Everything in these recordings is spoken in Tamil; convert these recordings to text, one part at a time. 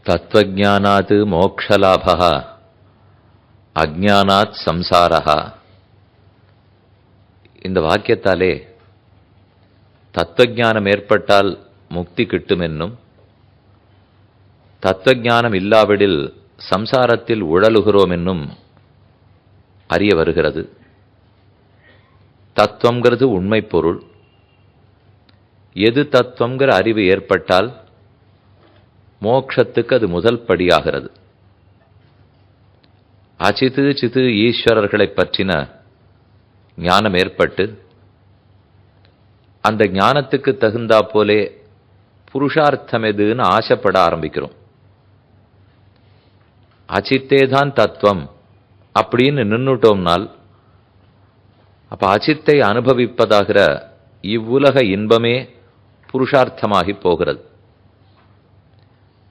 தத்வஜானாத் மோக்ஷலாபः அஜ்ஞானாத் சம்சாரः. இந்த வாக்கியத்தாலே தத்துவஞானம் ஏற்பட்டால் முக்தி கிட்டுமென்னும், தத்துவஞானம் இல்லாவிடில் சம்சாரத்தில் உழலுகிறோம் என்னும் அறிய வருகிறது. தத்துவங்கிறது உண்மை பொருள். எது தத்துவங்கிற அறிவு ஏற்பட்டால் மோட்சத்துக்கு அது முதல் படியாகிறது. அச்சித்து சித்து ஈஸ்வரர்களை பற்றின ஞானம் ஏற்பட்டு அந்த ஞானத்துக்கு தகுந்தா போலே புருஷார்த்தம் எதுன்னு ஆசைப்பட ஆரம்பிக்கிறோம். அச்சித்தேதான் தத்துவம் அப்படின்னு நின்னுட்டோம்னால் அப்ப அச்சித்தை அனுபவிப்பதாகிற இவ்வுலக இன்பமே புருஷார்த்தமாகி போகிறது.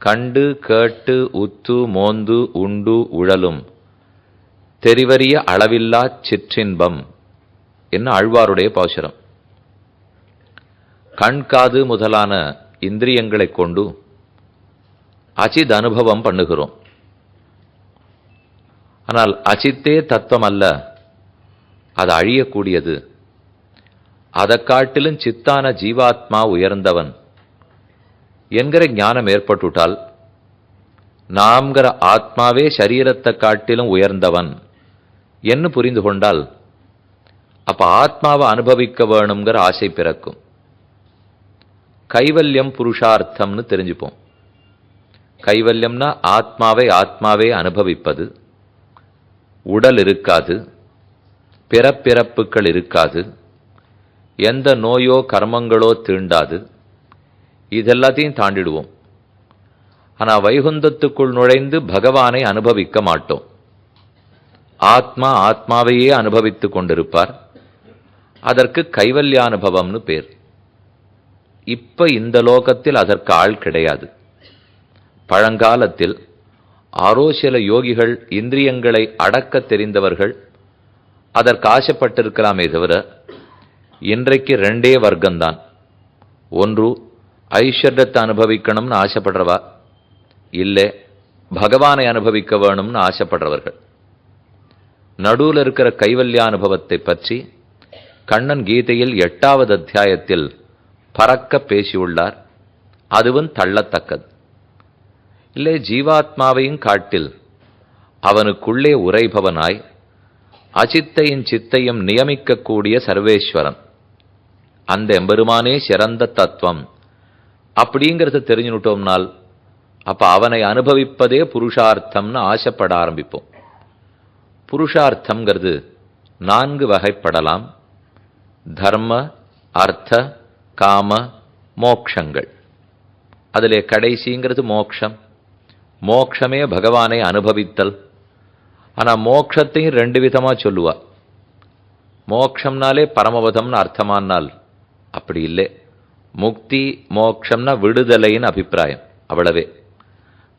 கண்டு கேட்டு உத்து மோந்து உண்டு உழலும் தெரிவறிய அளவில்லா சிற்றின்பம் என்ன ஆழ்வாருடைய பாசுரம். கண் காது முதலான இந்திரியங்களை கொண்டு அச்சித் அனுபவம் பண்ணுகிறோம். ஆனால் அச்சித்தே தத்துவம் அல்ல, அது அழியக்கூடியது. அதை காட்டிலும் சித்தான ஜீவாத்மா உயர்ந்தவன் என்கிற ஞானம் ஏற்பட்டுட்டால், நாம்கிற ஆத்மாவே சரீரத்தை காட்டிலும் உயர்ந்தவன் என்று புரிந்து கொண்டால், அப்ப ஆத்மாவை அனுபவிக்க வேணுங்கிற ஆசை பிறக்கும். கைவல்யம் புருஷார்த்தம்னு தெரிஞ்சுப்போம். கைவல்யம்னா ஆத்மாவே அனுபவிப்பது. உடல் இருக்காது, பிறப்பிறப்புகள் இருக்காது, எந்த நோயோ கர்மங்களோ தீண்டாது. இதெல்லாத்தையும் தாண்டிடுவோம். ஆனால் வைகுந்தத்துக்குள் நுழைந்து பகவானை அனுபவிக்க மாட்டோம். ஆத்மாவையே அனுபவித்துக் கொண்டிருப்பார். அதற்கு கைவல்யானுபவம்னு பேர். இப்ப இந்த லோகத்தில் அதற்கு ஆள் கிடையாது. பழங்காலத்தில் ஆரோ சில யோகிகள், இந்திரியங்களை அடக்க தெரிந்தவர்கள் அதற்கு ஆசைப்பட்டிருக்கலாமே தவிர, இன்றைக்கு ரெண்டே வர்க்கம்தான். ஒன்று ஐஸ்வர்யத்தை அனுபவிக்கணும்னு ஆசைப்படுறவா, இல்லை பகவானை அனுபவிக்க வேணும்னு ஆசைப்படுறவர்கள். நடுவில் இருக்கிற கைவல்யானுபவத்தை பற்றி கண்ணன் கீதையில் 8வது அத்தியாயத்தில் பறக்க பேசியுள்ளார். அதுவும் தள்ளத்தக்கது. இல்லை, ஜீவாத்மாவையும் காட்டில் அவனுக்குள்ளே உரைபவனாய் அச்சித்தையும் சித்தையும் நியமிக்கக்கூடிய சர்வேஸ்வரன், அந்த எம்பெருமானே சிறந்த தத்துவம் அப்படிங்கிறத தெரிஞ்சுட்டோம்னால் அப்ப அவனை அனுபவிப்பதே புருஷார்த்தம்னு ஆசைப்பட ஆரம்பிப்போம். புருஷார்த்தம்ங்கிறது 4 வகைப்படலாம். தர்ம, அர்த்த, காம, மோக்ஷங்கள். அதிலே கடைசிங்கிறது மோக்ஷம். மோக்ஷமே பகவானை அனுபவித்தல். ஆனா மோக்ஷத்தையும் 2 விதமா சொல்லுவா. மோக்ஷம்னாலே பரமபதம்னு அர்த்தமானால் அப்படி இல்லை. முக்தி மோக்ஷம்னா விடுதலைன்னு அபிப்பிராயம், அவ்வளவே.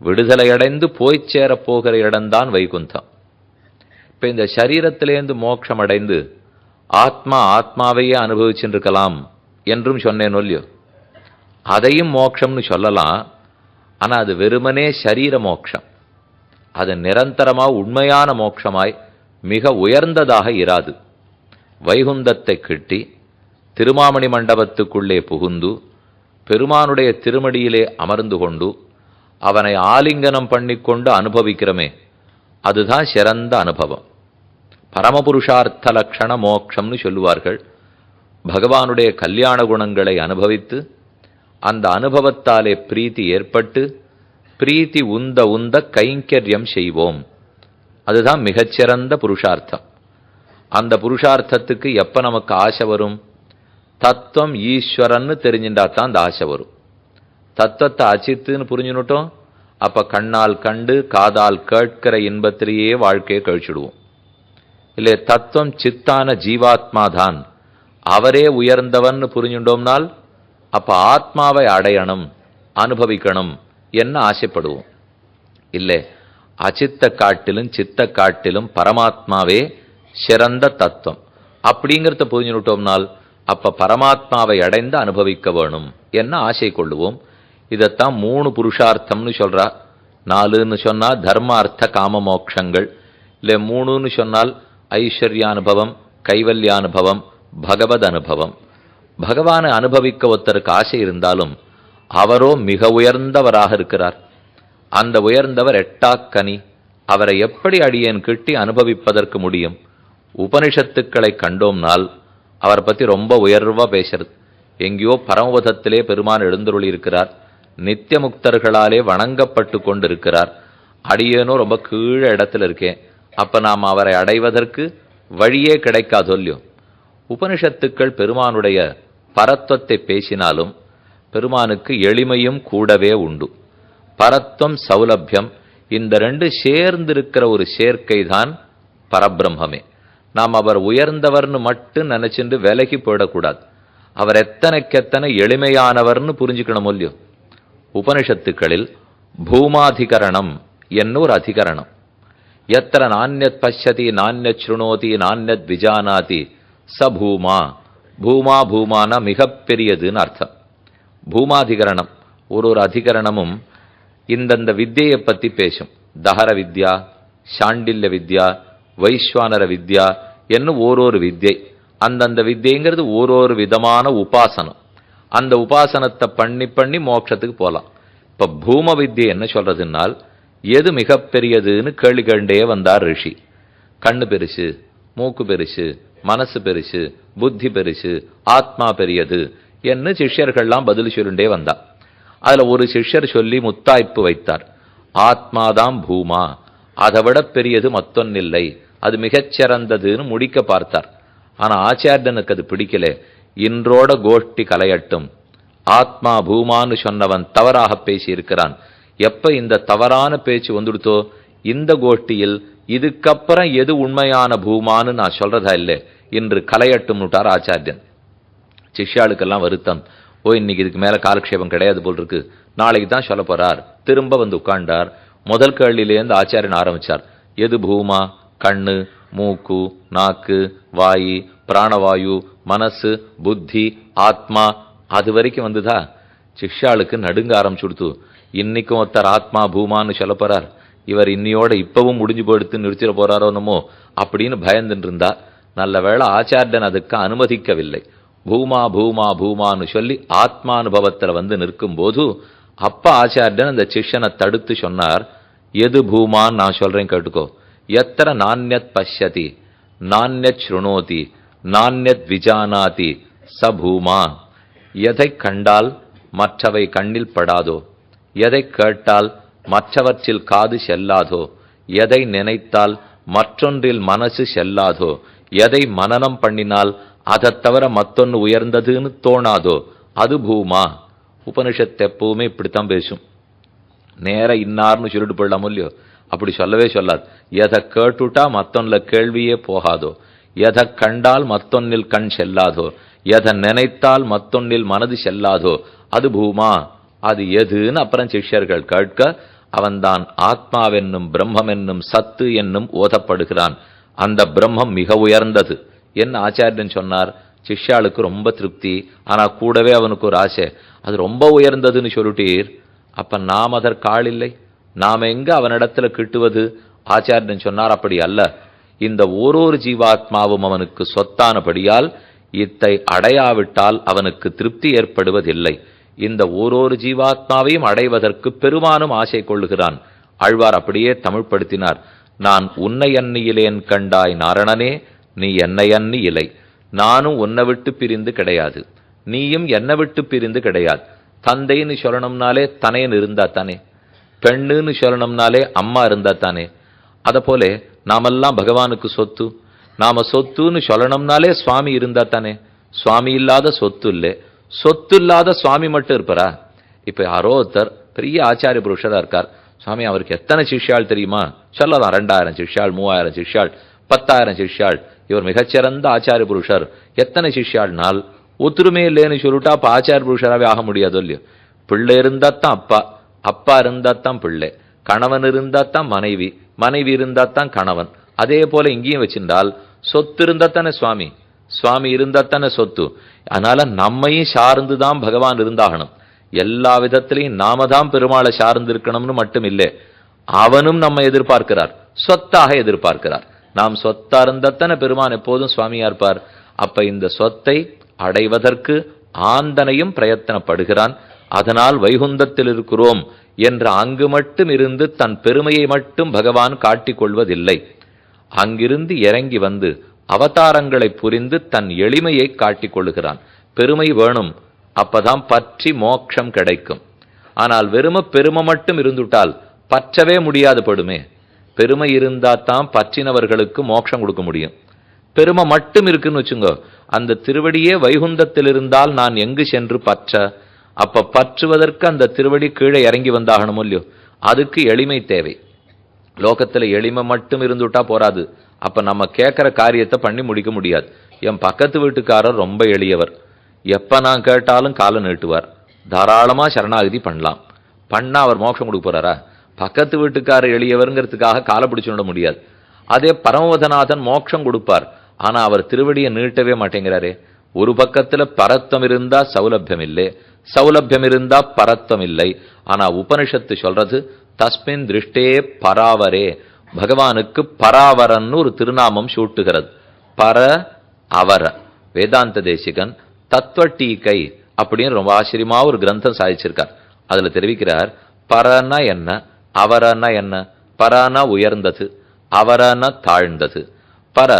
விடுதலை அடைந்து போய் சேரப்போகிற இடம்தான் வைகுந்தம். இப்ப இந்த சரீரத்திலேருந்து மோட்சம் அடைந்து ஆத்மாவையே அனுபவிச்சுருக்கலாம் என்றும் சொன்னேன் இல்லையோ. அதையும் மோட்சம்னு சொல்லலாம். ஆனா அது வெறுமனே சரீர மோட்சம். அது நிரந்தரமா உண்மையான மோட்சமாய் மிக உயர்ந்ததாக இராது. வைகுந்தத்தை கிட்டி திருமாமணி மண்டபத்துக்குள்ளே புகுந்து பெருமானுடைய திருமடியிலே அமர்ந்து கொண்டு அவனை ஆலிங்கனம் பண்ணிக்கொண்டு அனுபவிக்கிறோமே, அதுதான் சிறந்த அனுபவம். பரமபுருஷார்த்த லட்சண மோட்சம்னு சொல்லுவார்கள். பகவானுடைய கல்யாண குணங்களை அனுபவித்து அந்த அனுபவத்தாலே பிரீத்தி ஏற்பட்டு பிரீத்தி உந்த கைங்கரியம் செய்வோம். அதுதான் மிகச்சிறந்த புருஷார்த்தம். அந்த புருஷார்த்தத்துக்கு எப்ப நமக்கு ஆசை வரும்? தத்துவம் ஈஸ்வரன்னு தெரிஞ்சுட்டாத்தான் அந்த ஆசை வரும். தத்துவத்தை அச்சித்துன்னு புரிஞ்சுனுட்டோம். அப்ப கண்ணால் கண்டு காதால் கேட்கிற இன்பத்திலேயே வாழ்க்கையை கழிச்சுடுவோம். இல்லை, தத்துவம் சித்தான ஜீவாத்மாதான், அவரே உயர்ந்தவன் புரிஞ்சுட்டோம்னால் அப்ப ஆத்மாவை அடையணும், அனுபவிக்கணும் என்ன ஆசைப்படுவோம். இல்லை, அச்சித்த காட்டிலும் சித்த காட்டிலும் பரமாத்மாவே சிறந்த தத்துவம் அப்படிங்கிறத புரிஞ்சுட்டோம்னால் அப்ப பரமாத்மாவை அடைந்து அனுபவிக்க வேணும் என்ன ஆசை கொள்ளுவோம். இதைத்தான் 3 புருஷார்த்தம்னு சொல்றா. 4ன்னு சொன்னால் தர்ம அர்த்த காம மோட்சங்கள், இல்லை 3ன்னு சொன்னால் ஐஸ்வர்யானுபவம், கைவல்யானுபவம், பகவத் அனுபவம். பகவானை அனுபவிக்க ஒருத்தருக்கு ஆசை இருந்தாலும் அவரோ மிக உயர்ந்தவராக இருக்கிறார். அந்த உயர்ந்தவர் எட்டாக்கனி. அவரை எப்படி அடியேன் கிட்டி அனுபவிப்பதற்கு முடியும்? உபனிஷத்துக்களை கண்டோம்னால் அவரை பற்றி ரொம்ப உயர்வா பேசுறது. எங்கேயோ பரமபதத்திலே பெருமான் எழுந்தருளி இருக்கிறார், நித்திய முக்தர்களாலே வணங்கப்பட்டு கொண்டிருக்கிறார். அடியேனோ ரொம்ப கீழ இடத்துல இருக்கேன். அப்ப நாம் அவரை அடைவதற்கு வழியே கிடைக்காதொல்லியோ. உபனிஷத்துக்கள் பெருமானுடைய பரத்வத்தை பேசினாலும் பெருமானுக்கு எளிமையும் கூடவே உண்டு. பரத்வம், சௌலபியம், இந்த ரெண்டு சேர்ந்திருக்கிற ஒரு சேர்க்கை தான் பரபிரம்மே. நாம் அவர் உயர்ந்தவர்னு மட்டும் நினைச்சுட்டு விலகி போயிடக்கூடாது. அவர் எத்தனைக்கெத்தனை எளிமையானவர்னு புரிஞ்சுக்கணும் இல்லையோ. உபனிஷத்துக்களில் பூமாதிகரணம் என்ன ஒரு அதிகரணம். எத்திர நானியத் பஷ்யதி நானியத் ஸ்ருணோதி நானியத் விஜானாதி ச பூமா. பூமா பூமான மிகப்பெரியதுன்னு அர்த்தம். பூமாதிகரணம் ஒரு அதிகரணமும் இந்தந்த வித்தியை பத்தி பேசும். தஹர வித்யா, சாண்டில்ய வித்யா, வைஸ்வானர வித்யா என்னும் ஓரொரு வித்யை. அந்தந்த வித்யங்கிறது ஓரொரு விதமான உபாசனம். அந்த உபாசனத்தை பண்ணி பண்ணி மோட்சத்துக்கு போகலாம். இப்ப பூம வித்யை என்ன சொல்றதுனால் எது மிகப்பெரியதுன்னு கேள்வி கேண்டே வந்தார் ரிஷி. கண்ணு பெருசு, மூக்கு பெருசு, மனசு பெருசு, புத்தி பெருசு, ஆத்மா பெரியது என்று சிஷ்யர்கள்லாம் பதில் சொல்லிண்டே வந்தா. அதுல ஒரு சிஷ்யர் சொல்லி முத்தாய்ப்பு வைத்தார். ஆத்மாதான் பூமா, அதை விட பெரியது மத்தொன்னில்லை, அது மிகச்சிறந்ததுன்னு முடிக்க பார்த்தார். ஆனா ஆச்சாரியனுக்கு அது பிடிக்கல. இன்றோட கோஷ்டி கலையட்டும், ஆத்மா பூமான்னு சொன்னவன் தவறாக பேசி இருக்கிறான். எப்ப இந்த தவறான பேச்சு வந்துடுத்தோ இந்த கோஷ்டியில் இதுக்கப்புறம் எது உண்மையான பூமான்னு நான் சொல்றதா இல்லை, இன்று கலையட்டும்னுட்டார் ஆச்சாரியன். சிஷ்யாளுக்கெல்லாம் வருத்தம். இன்னைக்கு இதுக்கு மேல காலக்ஷேபம் கிடையாது போல் இருக்கு, நாளைக்கு தான் சொல்ல போறார். திரும்ப வந்து உட்கார்ந்தார். முதல் கேள்வியிலேருந்து ஆச்சாரியன் ஆரம்பிச்சார். எது பூமா? கண்ணு, மூக்கு, நாக்கு, வாயு, பிராணவாயு, மனசு, புத்தி, ஆத்மா, அது வரைக்கும் வந்துதா? சிஷ்யாளுக்கு நடுங்க ஆரம்பிச்சுடுத்து. இன்னைக்கும் ஒருத்தர் ஆத்மா பூமான்னு சொல்ல போறார், இவர் இன்னையோட இப்பவும் முடிஞ்சு போயிடுத்து நிறுத்திட போறாரோ என்னமோ அப்படின்னு பயந்துட்டு இருந்தா. நல்ல வேளை ஆச்சாரியன் அதுக்கு அனுமதிக்கவில்லை. பூமா பூமா பூமான்னு சொல்லி ஆத்மானுபவத்தில் வந்து நிற்கும் போது அப்ப ஆச்சாரியன் அந்த சிஷ்யனை தடுத்து சொன்னார். எது பூமான்னு நான் சொல்றேன் கேட்டுக்கோ. எத்திர நானியத் பஷ்யதி நானியத் ஸ்ருணோதி நானியத் விஜானாதி ச பூமா. எதை கண்டால் மற்றவை கண்ணில் படாதோ, எதை கேட்டால் மற்றவற்றில் காது செல்லாதோ, எதை நினைத்தால் மற்றொன்றில் மனசு செல்லாதோ, எதை மனனம் பண்ணினால் அதை தவிர மத்தொன்னு உயர்ந்ததுன்னு தோணாதோ, அது பூமா. உபனிஷத்து எப்பவுமே இப்படித்தான் பேசும். நேர இன்னார்னு சொல்லிட்டு போடலாம் இல்லையோ, அப்படி சொல்லவே சொல்லாது. எதை கேட்டுட்டா மத்தொன்ல கேள்வியே போகாதோ, எதை கண்டால் மத்தொன்னில் கண் செல்லாதோ, எதை நினைத்தால் மத்தொன்னில் மனது செல்லாதோ, அது பூமா. அது எதுன்னு அப்புறம் சிஷ்யர்கள் கேட்க அவன்தான் ஆத்மாவென்னும் பிரம்மம் என்னும் சத்து என்னும் ஓதப்படுகிறான். அந்த பிரம்மம் மிக உயர்ந்தது என்ன ஆச்சாரியன் சொன்னார். சிஷ்யாளுக்கு ரொம்ப திருப்தி. ஆனா கூடவே அவனுக்கு ஒரு ஆசை, அது ரொம்ப உயர்ந்ததுன்னு சொல்லிட்டீர், அப்ப நாம் அதற்கு ஆள் இல்லை, நாம எங்க அவனிடத்துல கிட்டுவது? ஆச்சாரியன் சொன்னார், அப்படி அல்ல, இந்த ஓரொரு ஜீவாத்மாவும் அவனுக்கு சொத்தானபடியால் இத்தை அடையாவிட்டால் அவனுக்கு திருப்தி ஏற்படுவதில்லை. இந்த ஓரொரு ஜீவாத்மாவையும் அடைவதற்கு பெருமானும் ஆசை கொள்ளுகிறான். ஆழ்வார் அப்படியே தமிழ்படுத்தினார். நான் உன்னை அன்னியிலேன் கண்டாய் நாரணனே, நீ என்னை அன்னி இலை. நானும் உன்னை விட்டு பிரிந்து கிடையாது, நீயும் என்னை விட்டு பிரிந்து கிடையாது. தந்தைன்னு சொல்லணும்னாலே தனையன் இருந்தா தானே, பெண்ணுன்னு சொல்லணும்னாலே அம்மா இருந்தா தானே. அத போல நாமெல்லாம் பகவானுக்கு சொத்து. நாம சொத்துன்னு சொல்லணும்னாலே சுவாமி இருந்தா தானே. சுவாமி இல்லாத சொத்து இல்லை, சொத்து இல்லாத சுவாமி மட்டும் இருப்பாரா? இப்ப யாரோ ஒருத்தர் பெரிய ஆச்சாரிய புருஷரா இருக்கார். சுவாமி அவருக்கு எத்தனை சிஷ்யாள் தெரியுமா? சொல்லலாம், 2000 சிஷ்யாள், 3000 சிஷ்யாள், 10,000 சிஷ்யாள். இவர் மிகச்சிறந்த ஆச்சாரிய புருஷர். எத்தனை சிஷ்யாள்னால் ஒத்துருமே இல்லைன்னு சொல்லிட்டா அப்ப ஆச்சாரிய புருஷராகவே ஆக முடியாது இல்லையோ. பிள்ளை இருந்தாத்தான் அப்பா, அப்பா இருந்தாத்தான் பிள்ளை, கணவன் இருந்தாத்தான் மனைவி, மனைவி இருந்தாத்தான் கணவன். அதே போல இங்கேயும் வச்சிருந்தால் சொத்து இருந்தாத்தானே சுவாமி, சுவாமி இருந்தாத்தானே சொத்து. அதனால நம்மையும் சார்ந்துதான் பகவான் இருந்தாகணும். எல்லா விதத்திலையும் நாம தான் பெருமாளை சார்ந்து இருக்கணும்னு மட்டும் இல்லை, அவனும் நம்ம எதிர்பார்க்கிறார், சொத்தாக எதிர்பார்க்கிறார். நாம் சொத்தா இருந்தத்தன பெருமான் எப்போதும் சுவாமியா இருப்பார். அப்ப இந்த சொத்தை அடைவதற்கு ஆந்தனையும் பிரயத்தனப்படுகிறான். அதனால் வைகுந்தத்தில் இருக்கிறோம் என்ற அங்கு மட்டும் இருந்து தன் பெருமையை மட்டும் பகவான் காட்டிக் கொள்வதில்லை. அங்கிருந்து இறங்கி வந்து அவதாரங்களை புரிந்து தன் எளிமையை காட்டிக் கொள்ளுகிறான். பெருமை வேணும், அப்பதான் பற்றி மோட்சம் கிடைக்கும். ஆனால் பெருமை மட்டும் இருந்துட்டால் பற்றவே முடியாது படுமே. பெருமை இருந்தாதான் பற்றினவர்களுக்கு மோட்சம் கொடுக்க முடியும். பெருமை மட்டும் இருக்குன்னு வச்சுங்க, அந்த திருவடியே வைகுந்தத்தில் இருந்தால் நான் எங்கு சென்று பற்ற? அப்ப பற்றுவதற்கு அந்த திருவடி கீழே இறங்கி வந்தாகணும் இல்லையோ? அதுக்கு எளிமை தேவை. லோகத்துல எளிமை மட்டும் இருந்துட்டா போராது. அப்ப நம்ம கேட்கிற காரியத்தை பண்ணி முடிக்க முடியாது. என் பக்கத்து வீட்டுக்காரர் ரொம்ப எளியவர், எப்ப நான் கேட்டாலும் காலை நீட்டுவார், தாராளமா சரணாகதி பண்ணலாம். பண்ணா அவர் மோட்சம் கொடுக்க போறாரா? பக்கத்து வீட்டுக்காரர் எளியவருங்கிறதுக்காக காலை பிடிச்சுட முடியாது. அதே பரமவதநாதன் மோட்சம் கொடுப்பார், ஆனா அவர் திருவடியை நீட்டவே மாட்டேங்கிறாரே. ஒரு பக்கத்துல பரத்தம் இருந்தா சௌலபியம் இல்லை, சௌலபியம் இருந்தா பரத்தம் இல்லை. ஆனா உபனிஷத்து சொல்றது தஸ்மின் திருஷ்டே பராவரே, பகவானுக்கு பராவரன்னு ஒரு திருநாமம் சூட்டுகிறது. பர அவர. வேதாந்த தேசிகன் தத்துவ டீகை அப்படின்னு ரொம்ப ஆச்சரியமா ஒரு கிரந்தம் சாதிச்சிருக்கார். அதுல தெரிவிக்கிறார், பரனா என்ன, அவரனா என்ன. பரனா உயர்ந்தது, அவரனா தாழ்ந்தது. பர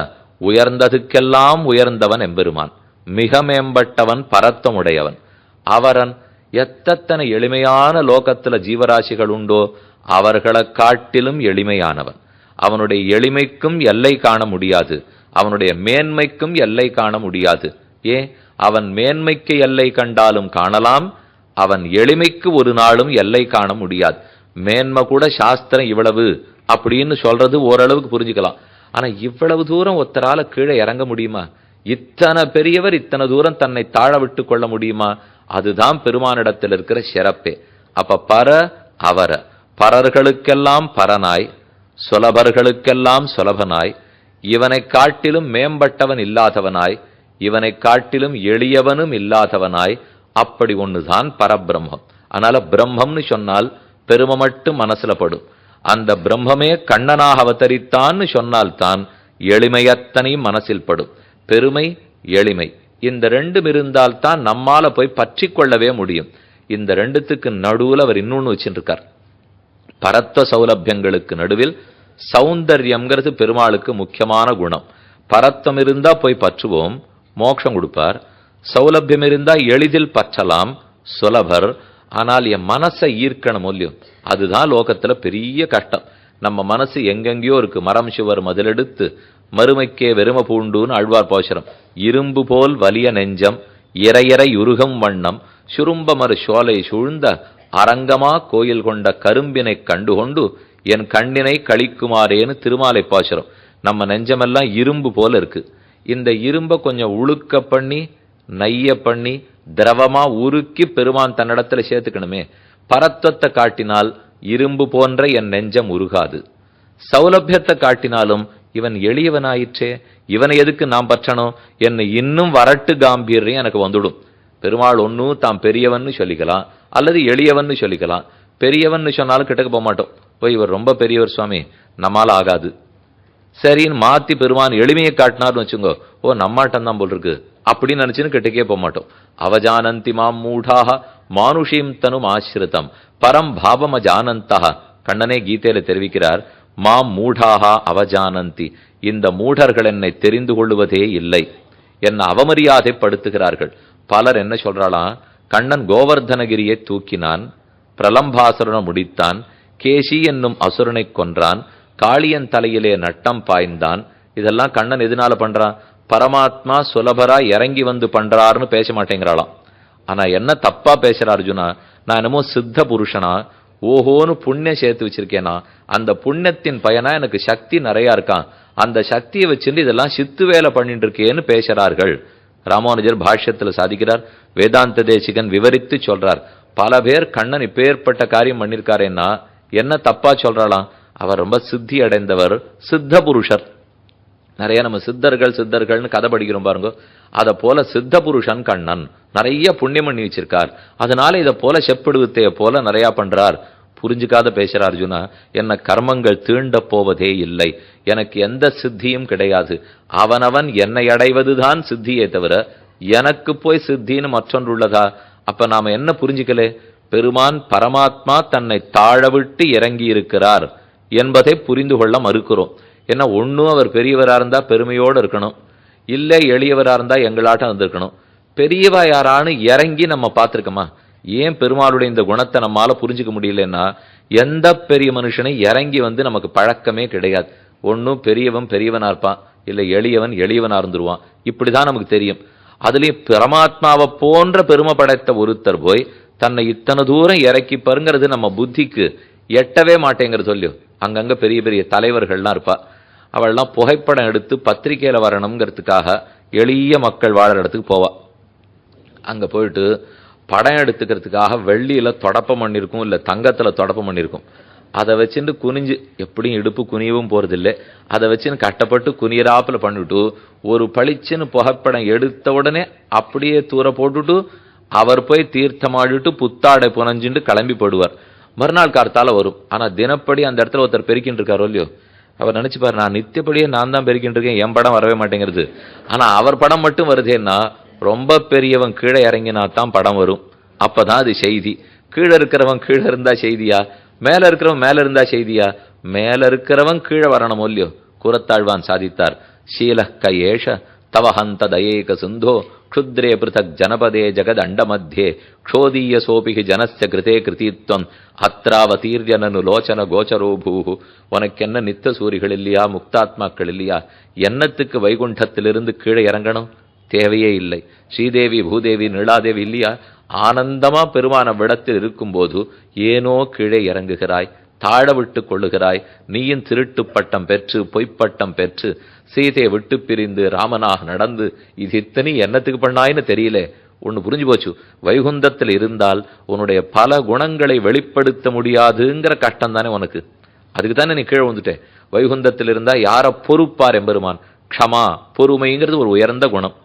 உயர்ந்ததுக்கெல்லாம் உயர்ந்தவன் எம்பெருமான், மிக மேம்பட்டவன், பரத்தமுடையவன். அவரன் எத்தனை எளிமையான லோகத்துல ஜீவராசிகள் உண்டோ அவர்களை காட்டிலும் எளிமையானவன். அவனுடைய எளிமைக்கும் எல்லை காண முடியாது, அவனுடைய மேன்மைக்கும் எல்லை காண முடியாது. ஏன்? அவன் மேன்மைக்கு எல்லை கண்டாலும் காணலாம், அவன் எளிமைக்கு ஒரு நாளும் எல்லை காண முடியாது. மேன்மை கூட சாஸ்திரம் இவ்வளவு அப்படின்னு சொல்றது ஓரளவுக்கு புரிஞ்சுக்கலாம். ஆனா இவ்வளவு தூரம் ஒருத்தரால கீழே இறங்க முடியுமா? இத்தனை பெரியவர் இத்தனை தூரம் தன்னை தாழ விட்டு கொள்ள முடியுமா? அதுதான் பெருமானிடத்தில் இருக்கிற சிறப்பே. அப்ப பர அவர, பரர்களுக்கெல்லாம் பரனாய், சுலபர்களுக்கெல்லாம் சுலபனாய், இவனை காட்டிலும் மேம்பட்டவன் இல்லாதவனாய், இவனை காட்டிலும் எளியவனும் இல்லாதவனாய், அப்படி ஒண்ணுதான் பரபிரம்மம். அதனால பிரம்மம்னு சொன்னால் பெருமை மட்டும் மனசுல படும். அந்த பிரம்மமே கண்ணனாக அவதரித்தான்னு சொன்னால்தான் எளிமையத்தனையும் மனசில் படும். பெருமை எளிமை இந்த ரெண்டும் இருந்தால்தான் நம்மால போய் பற்றி கொள்ளவே முடியும். இந்த ரெண்டுத்துக்கு நடுவில் அவர் இன்னொன்னு வச்சுருக்கார். பரத்வ சௌலபியங்களுக்கு நடுவில் சௌந்தர்யம்ங்கிறது பெருமாளுக்கு முக்கியமான குணம். பரத்தம் இருந்தா போய் பற்றுவோம், மோட்சம் கொடுப்பார். சௌலபியம் இருந்தா எளிதில் பற்றலாம், சுலபர். ஆனால் என் மனசை ஈர்க்கணும் இல்லையோ, அதுதான் லோகத்துல பெரிய கஷ்டம். நம்ம மனசு எங்கெங்கயோ இருக்கு. மரம் சுவர் மதிலெடுத்து மறுமைக்கே வெறும பூண்டுன்னு ஆழ்வார் பாசுரம். இரும்பு போல் வலிய நெஞ்சம் இறையறை உருகம் வண்ணம் சுரும்பமறு சோலை சூழ்ந்த அரங்கமா கோயில் கொண்ட கரும்பினை கண்டுகொண்டு என் கண்ணினை கழிக்குமாறேன்னு திருமாலை பாசுரம். நம்ம நெஞ்சமெல்லாம் இரும்பு போல இருக்கு. இந்த இரும்பை கொஞ்சம் உழுக்க பண்ணி நைய பண்ணி திரவமா உருக்கி பெருமான் தன்னிடத்துல சேர்த்துக்கணுமே. பரத்வத்தை காட்டினால் இரும்பு போன்ற என் நெஞ்சம் உருகாது. சௌலபியத்தை காட்டினாலும் இவன் எளியவனாயிற்றே, இவனை எதுக்கு நாம் பற்றணும் என்ன இன்னும் வரட்டு காம்பீரியம் எனக்கு வந்துடும். பெருமாள் ஒன்னு தாம் பெரியவன்னு சொல்லிக்கலாம், அல்லது எளியவன்னு சொல்லிக்கலாம். பெரியவன்னு சொன்னாலும் கிட்டக்க போக மாட்டோம். போய் இவர் ரொம்ப பெரியவர் சுவாமி, நம்மால ஆகாது. சரின்னு மாத்தி பெருமான் எளிமையை காட்டினார்னு வச்சுங்கோ, ஓ நம்மாட்டம் தான் போல் இருக்கு அப்படின்னு நினைச்சுன்னு கிட்டக்கே போக மாட்டோம். அவஜானந்தி மாம் மூடாக மானுஷீம் தனும் ஆசிரிதம் பரம் பாவம ஜானந்தா. கண்ணனே கீதையில தெரிவிக்கிறார், மாம் மூடாக அவஜானந்தி, இந்த மூடர்கள் என்னை தெரிந்து கொள்வதே இல்லை, என்னை அவமரியாதைப்படுத்துகிறார்கள். பலர் என்ன சொல்றாளாம், கண்ணன் கோவர்தனகிரியை தூக்கினான், பிரலம்பாசுரனை முடித்தான், கேசி என்னும் அசுரனை கொன்றான், காளியன் தலையிலே நட்டம் பாய்ந்தான். இதெல்லாம் கண்ணன் எதனால பண்றான்? பரமாத்மா சுலபரா இறங்கி வந்து பண்றாருன்னு பேச மாட்டேங்கிறாளாம். ஆனா என்ன தப்பா பேசுற அர்ஜுனா, நான் என்னமோ சித்த புருஷனா, ஓஹோன்னு புண்ணியம் சேர்த்து வச்சிருக்கேனா, அந்த புண்ணியத்தின் பயனா எனக்கு சக்தி நிறைய இருக்கான், அந்த சக்தியை வச்சுட்டு இதெல்லாம் சித்து வேலை பண்ணிட்டு இருக்கேன்னு பேசுறார்கள். ராமானுஜர் பாஷ்யத்துல சாதிக்கிறார், வேதாந்த தேசிகன் விவரித்து சொல்றார். பல பேர் கண்ணன் இப்பேற்பட்ட காரியம் பண்ணிருக்காருன்னா என்ன தப்பா சொல்றாளாம், அவர் ரொம்ப சித்தி அடைந்தவர், சித்த புருஷர். நிறைய நம்ம சித்தர்கள்னு கதை படிக்கிறோம் பாருங்க, அதை போல சித்த புருஷன் கண்ணன் நிறைய புண்ணியம் பண்ணி வச்சிருக்கார். அதனால இதை போல செப்படுவத்தைய போல நிறைய பண்றார். புரிஞ்சுக்காத பேசுற அர்ஜுனா, என்ன கர்மங்கள் தீண்ட போவதே இல்லை, எனக்கு எந்த சித்தியும் கிடையாது, அவனவன் என்னை அடைவதுதான் சித்தியே தவிர எனக்கு போய் சித்தின்னு மற்றொன்று உள்ளதா? அப்ப நாம என்ன புரிஞ்சுக்கலே? பெருமான் பரமாத்மா தன்னை தாழவிட்டு இறங்கி இருக்கிறார் என்பதை புரிந்து கொள்ள மறுக்கிறோம். ஏன்னா ஒன்னும் அவர் பெரியவரா இருந்தா பெருமையோடு இருக்கணும், இல்லை எளியவரா இருந்தா எங்களாட்டம் வந்திருக்கணும். பெரியவா யாரான்னு இறங்கி நம்ம பார்த்திருக்கோமா? ஏன் பெருமாளுடைய இந்த குணத்தை நம்மால புரிஞ்சுக்க முடியலன்னா, எந்த பெரிய மனுஷனை இறங்கி வந்து நமக்கு பழக்கமே கிடையாது. ஒன்னும் பெரியவன் பெரியவனா இருப்பான், இல்லை எளியவன் எளியவனா இருந்துருவான், இப்படிதான் நமக்கு தெரியும். அதுலயும் பரமாத்மாவை போன்ற பெருமை படைத்த ஒருத்தர் போய் தன்னை இத்தனை தூரம் இறக்கி பருங்கிறது நம்ம புத்திக்கு எட்டவே மாட்டேங்கிறது. சொல்லி அங்கங்க பெரிய பெரிய தலைவர்கள்லாம் இருப்பா, அவள்லாம் புகைப்படம் எடுத்து பத்திரிகையில வரணுங்கிறதுக்காக எளிய மக்கள் வாழற இடத்துக்கு போவா. அங்க போயிட்டு படம் எடுத்துக்கிறதுக்காக வெள்ளியில தொடப்பம் பண்ணிருக்கும், இல்ல தங்கத்துல தொடப்பம் பண்ணிருக்கும். அதை வச்சுட்டு குனிஞ்சு, எப்படியும் இடுப்பு குனியவும் போறதில்லை, அதை வச்சுன்னு கட்டப்பட்டு குனியராப்புல பண்ணிவிட்டு ஒரு பளிச்சுன்னு புகைப்படம் எடுத்த உடனே அப்படியே தூர போட்டுட்டு அவர் போய் தீர்த்தமாடிட்டு புத்தாடை புனஞ்சுட்டு கிளம்பி போடுவார். மறுநாள் கார்த்தால வரும். ஆனா தினப்படி அந்த இடத்துல ஒருத்தர் பெருக்கின்னு இருக்காரோ இல்லையோ, அவர் நினைச்சுப்பாரு, நான் நித்தியப்படியே நான் தான் பெருக்கின்னு இருக்கேன், என் படம் வரவே மாட்டேங்கிறது. ஆனா அவர் படம் மட்டும் வருதேன்னா ரொம்ப பெரியவன் கீழே இறங்கினா தான் படம் வரும். அப்பதான் அது செய்தி. கீழே இருக்கிறவன் கீழே இருந்தா செய்தியா? மேல இருக்கிறவன் மேல இருந்தா செய்தியா? மேல இருக்கிறவன் கீழே வரணும் இல்லையோ. கூறத்தாழ்வான் சாதித்தார், ஷீலக்க ஏஷ தவஹந்த தயேக சிந்தோ க்ஷுத்ரே பிருதக் ஜனபதே ஜகத் அண்ட மத்தியே க்ஷோதீய சோபிகி ஜனஸ்ய கிருதே கிருதித்வம் அத்ராவதீர்யனனு லோச்சன கோச்சரோ பூஹு. உனக்கு என்ன நித்த சூரிகள் இல்லையா, முக்தாத்மாக்கள் இல்லையா? எண்ணத்துக்கு வைகுண்டத்திலிருந்து கீழே இறங்கணும் தேவையே இல்லை. ஸ்ரீதேவி பூதேவி நீலாதேவி இல்லையா? ஆனந்தமா பெருமான விடத்தில் இருக்கும்போது ஏனோ கீழே இறங்குகிறாய், தாழ விட்டு கொள்ளுகிறாய். நீயும் திருட்டு பட்டம் பெற்று பொய்ப்பட்டம் பெற்று சீதையை விட்டு பிரிந்து ராமனாக நடந்து இது இத்தனை என்னத்துக்கு பண்ணாயின்னு தெரியல. ஒன்னு புரிஞ்சு போச்சு, வைகுந்தத்தில் இருந்தால் உன்னுடைய பல குணங்களை வெளிப்படுத்த முடியாதுங்கிற கஷ்டம் தானே உனக்கு. அதுக்கு தானே நீ கீழே வந்துட்டே. வைகுந்தத்தில் இருந்தா யார பொறுப்பார் எம்பெருமான்? க்ஷமா, பொறுமைங்கிறது ஒரு உயர்ந்த குணம்.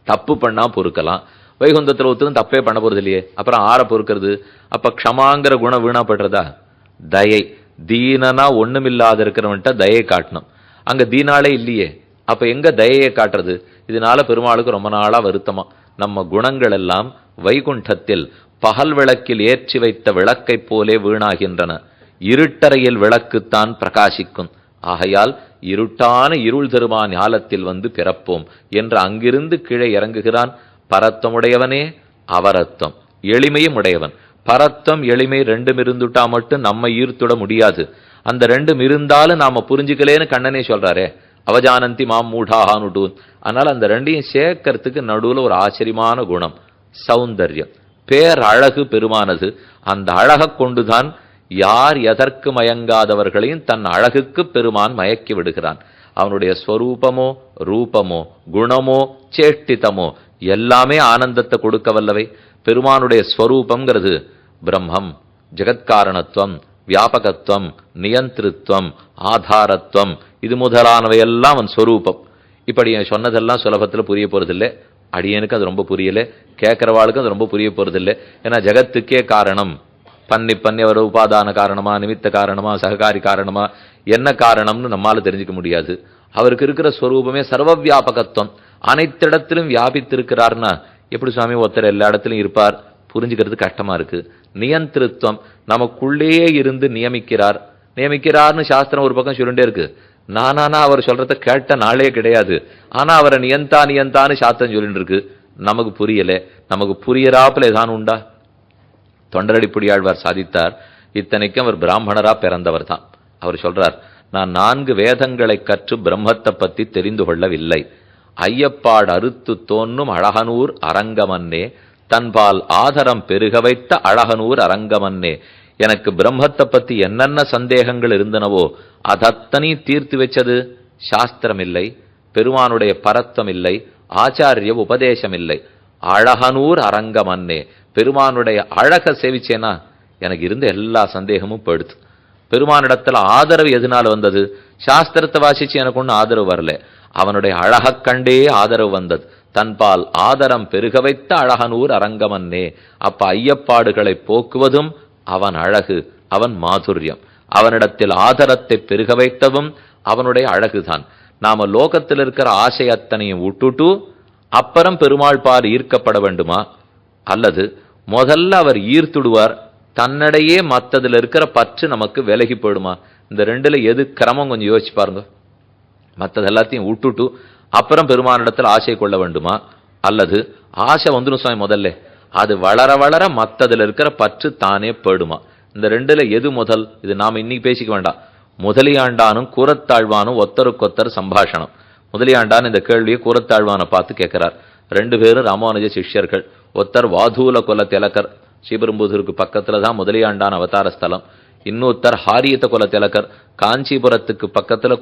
தப்பு பண்ணா பொறுக்கலாம். வைகுந்தத்தில் ஒருத்தரும் தப்பே பண்ண போறது இல்லையே, அப்புறம் ஆற பொறுக்கிறது? அப்ப க்ஷமாங்கிற குணம் வீணாப்படுறதா? தயை, தீனனா ஒண்ணுமில்லாத இருக்கிறவன்ட்ட தயை காட்டணும். அங்க தீனாலே இல்லையே, அப்ப எங்க தயையை காட்டுறது? இதனால பெருமாளுக்கு ரொம்ப நாளா வருத்தமா, நம்ம குணங்கள் எல்லாம் வைகுண்டத்தில் பகல் விளக்கில் ஏற்றி வைத்த விளக்கை போலே வீணாகின்றன, இருட்டறையில் விளக்குத்தான் பிரகாசிக்கும். ஆகையால் இருட்டான இருள் தருமா ஞாலத்தில் வந்து பிறப்போம் என்று அங்கிருந்து கீழே இறங்குகிறான். பரத்தமுடையவனே அவரத்தம், எளிமையும் உடையவன். பரத்தம் எளிமை ரெண்டும் இருந்துட்டா மட்டும் நம்ம ஈர்த்துட முடியாது. அந்த ரெண்டும் இருந்தாலும் நாம புரிஞ்சுக்கலேன்னு கண்ணனே சொல்றாரே, அவஜானந்தி மாம் மூடாஹானுட்டு. அதனால அந்த ரெண்டையும் சேர்க்கறதுக்கு நடுவுல ஒரு ஆச்சரியமான குணம் சௌந்தர்யம், பேரழகு பெருமானது. அந்த அழகை கொண்டுதான் யார் எதற்கு மயங்காதவர்களையும் தன் அழகுக்கு பெருமான் மயக்கி விடுகிறான். அவனுடைய ஸ்வரூபமோ ரூபமோ குணமோ சேஷ்டிதமோ எல்லாமே ஆனந்தத்தை கொடுக்க வல்லவை. பெருமானுடைய ஸ்வரூபம்ங்கிறது பிரம்மம், ஜெகத்காரணத்துவம், வியாபகத்துவம், நியந்திருத்துவம், ஆதாரத்துவம், இது முதலானவையெல்லாம் அவன் ஸ்வரூபம். இப்படி சொன்னதெல்லாம் சுலபத்தில் புரிய போறதில்லை. அடியனுக்கு அது ரொம்ப புரியல, கேட்கிறவாளுக்கு அது ரொம்ப புரிய போறதில்லை. ஏன்னா ஜெகத்துக்கே காரணம் பண்ணி அவர் உபாதான காரணமா, நிமித்த காரணமா, சககாரி காரணமா, என்ன காரணம்னு நம்மால தெரிஞ்சுக்க முடியாது. அவருக்கு இருக்கிற ஸ்வரூபமே சர்வ வியாபகத்துவம், அனைத்திடத்திலும் வியாபித்திருக்கிறார்னா எப்படி சுவாமி ஒருத்தர் எல்லா இடத்திலும் இருப்பார்? புரிஞ்சுக்கிறது கஷ்டமா இருக்கு. நியந்திருத்துவம், நமக்குள்ளேயே இருந்து நியமிக்கிறார்னு சாஸ்திரம் ஒரு பக்கம் சொல்லிட்டே இருக்கு. நானா அவர் சொல்றத கேட்ட நாளே கிடையாது. ஆனா அவரை நியந்தான்னு சாஸ்திரம் சொல்லிட்டு இருக்கு. நமக்கு புரியல. நமக்கு புரியறாப்புல ஏதான் உண்டா? தொண்டரடிப்புடியாழ்வார் சாதித்தார், இத்தனைக்கும் அவர் பிராமணரா பிறந்தவர் தான். அவர் சொல்றார், நான் 4 வேதங்களை கற்று பிரம்மத்தை பத்தி தெரிந்து கொள்ளவில்லை. ஐயப்பாடு அறுத்து தோன்னும் அழகனூர் அரங்கமன்னே, தன்பால் ஆதரம் பெருக வைத்த அழகனூர் அரங்கமன்னே. எனக்கு பிரம்மத்தை பத்தி என்னென்ன சந்தேகங்கள் இருந்தனவோ அதத்தனை தீர்த்து வச்சது சாஸ்திரம் இல்லை, பெருமானுடைய பரத்தம் இல்லை, ஆச்சாரிய உபதேசம் இல்லை. அழகனூர் அரங்கமன்னே, பெருமானுடைய அழக சேவிச்சேனா எனக்கு இருந்த எல்லா சந்தேகமும் போயிடுது. பெருமானிடத்துல ஆதரவு எதனால வந்தது? சாஸ்திரத்தை வாசிச்சு எனக்கு ஒன்னும் ஆதரவு வரல, அவனுடைய அழகக் கண்டே ஆதரவு வந்தது. தன்பால் ஆதரம் பெருக வைத்த அழகனூர் அரங்கமன்னே. அப்ப ஐயப்பாடுகளை போக்குவதும் அவன் அழகு, அவன் மாதுரியம். அவனிடத்தில் ஆதரத்தை பெருக வைத்தவும் அவனுடைய அழகுதான். நாம லோகத்தில் இருக்கிற ஆசை அத்தனையும் விட்டுட்டு அப்புறம் பெருமாள் பார் ஈர்க்கப்பட வேண்டுமா, அல்லது முதல்ல அவர் ஈர்த்துடுவார், தன்னடையே மற்றதுல இருக்கிற பற்று நமக்கு விலகி போயிடுமா? இந்த ரெண்டுல எது கிரமம் கொஞ்சம் யோசிச்சு பாருங்க. மற்றது எல்லாத்தையும் விட்டுட்டு அப்புறம் பெருமானிடத்தில் ஆசை கொள்ள வேண்டுமா, அல்லது ஆசை வந்துடும் சுவாமி முதல்ல, அது வளர வளர மற்றதுல இருக்கிற பற்று தானே போயிடுமா? இந்த ரெண்டுல எது முதல்? இது நாம இன்னைக்கு பேசிக்க வேண்டாம். முதலியாண்டானும் கூரத்தாழ்வானும் ஒத்தருக்கொத்தர் சம்பாஷணம். முதலியாண்டான் இந்த கேள்வியை கூரத்தாழ்வானை பார்த்து கேட்கிறார். ரெண்டு பேரும் ராமானுஜ சிஷ்யர்கள். ஒருத்தர் வாதூல குல திலகர், ஸ்ரீபெரும்புதூருக்கு பக்கத்துல தான் முதலியாண்டான் அவதார ஸ்தலம். இன்னொருத்தர் ஹாரியத்த குல திலகர், காஞ்சிபுரத்துக்கு பக்கத்துல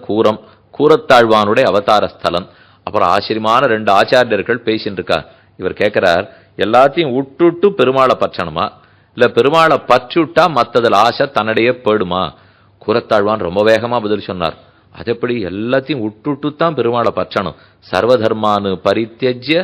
கூரத்தாழ்வானுடைய அவதார ஸ்தலம். அப்புறம் ஆச்சரியமான ரெண்டு ஆச்சாரியர்கள் பேசிட்டு இருக்கார். இவர் கேட்கிறார், எல்லாத்தையும் விட்டுட்டு பெருமாளை பற்றணுமா, இல்ல பெருமாளை பற்றுட்டா மற்றதில் ஆசை தன்னிடையே போயிடுமா? கூரத்தாழ்வான் ரொம்ப வேகமா பதில் சொன்னார். அது எப்படி? எல்லாத்தையும் விட்டுட்டு தான் பெருமாளை பற்றணும். சர்வதர்மானு பரித்தியஜ்ய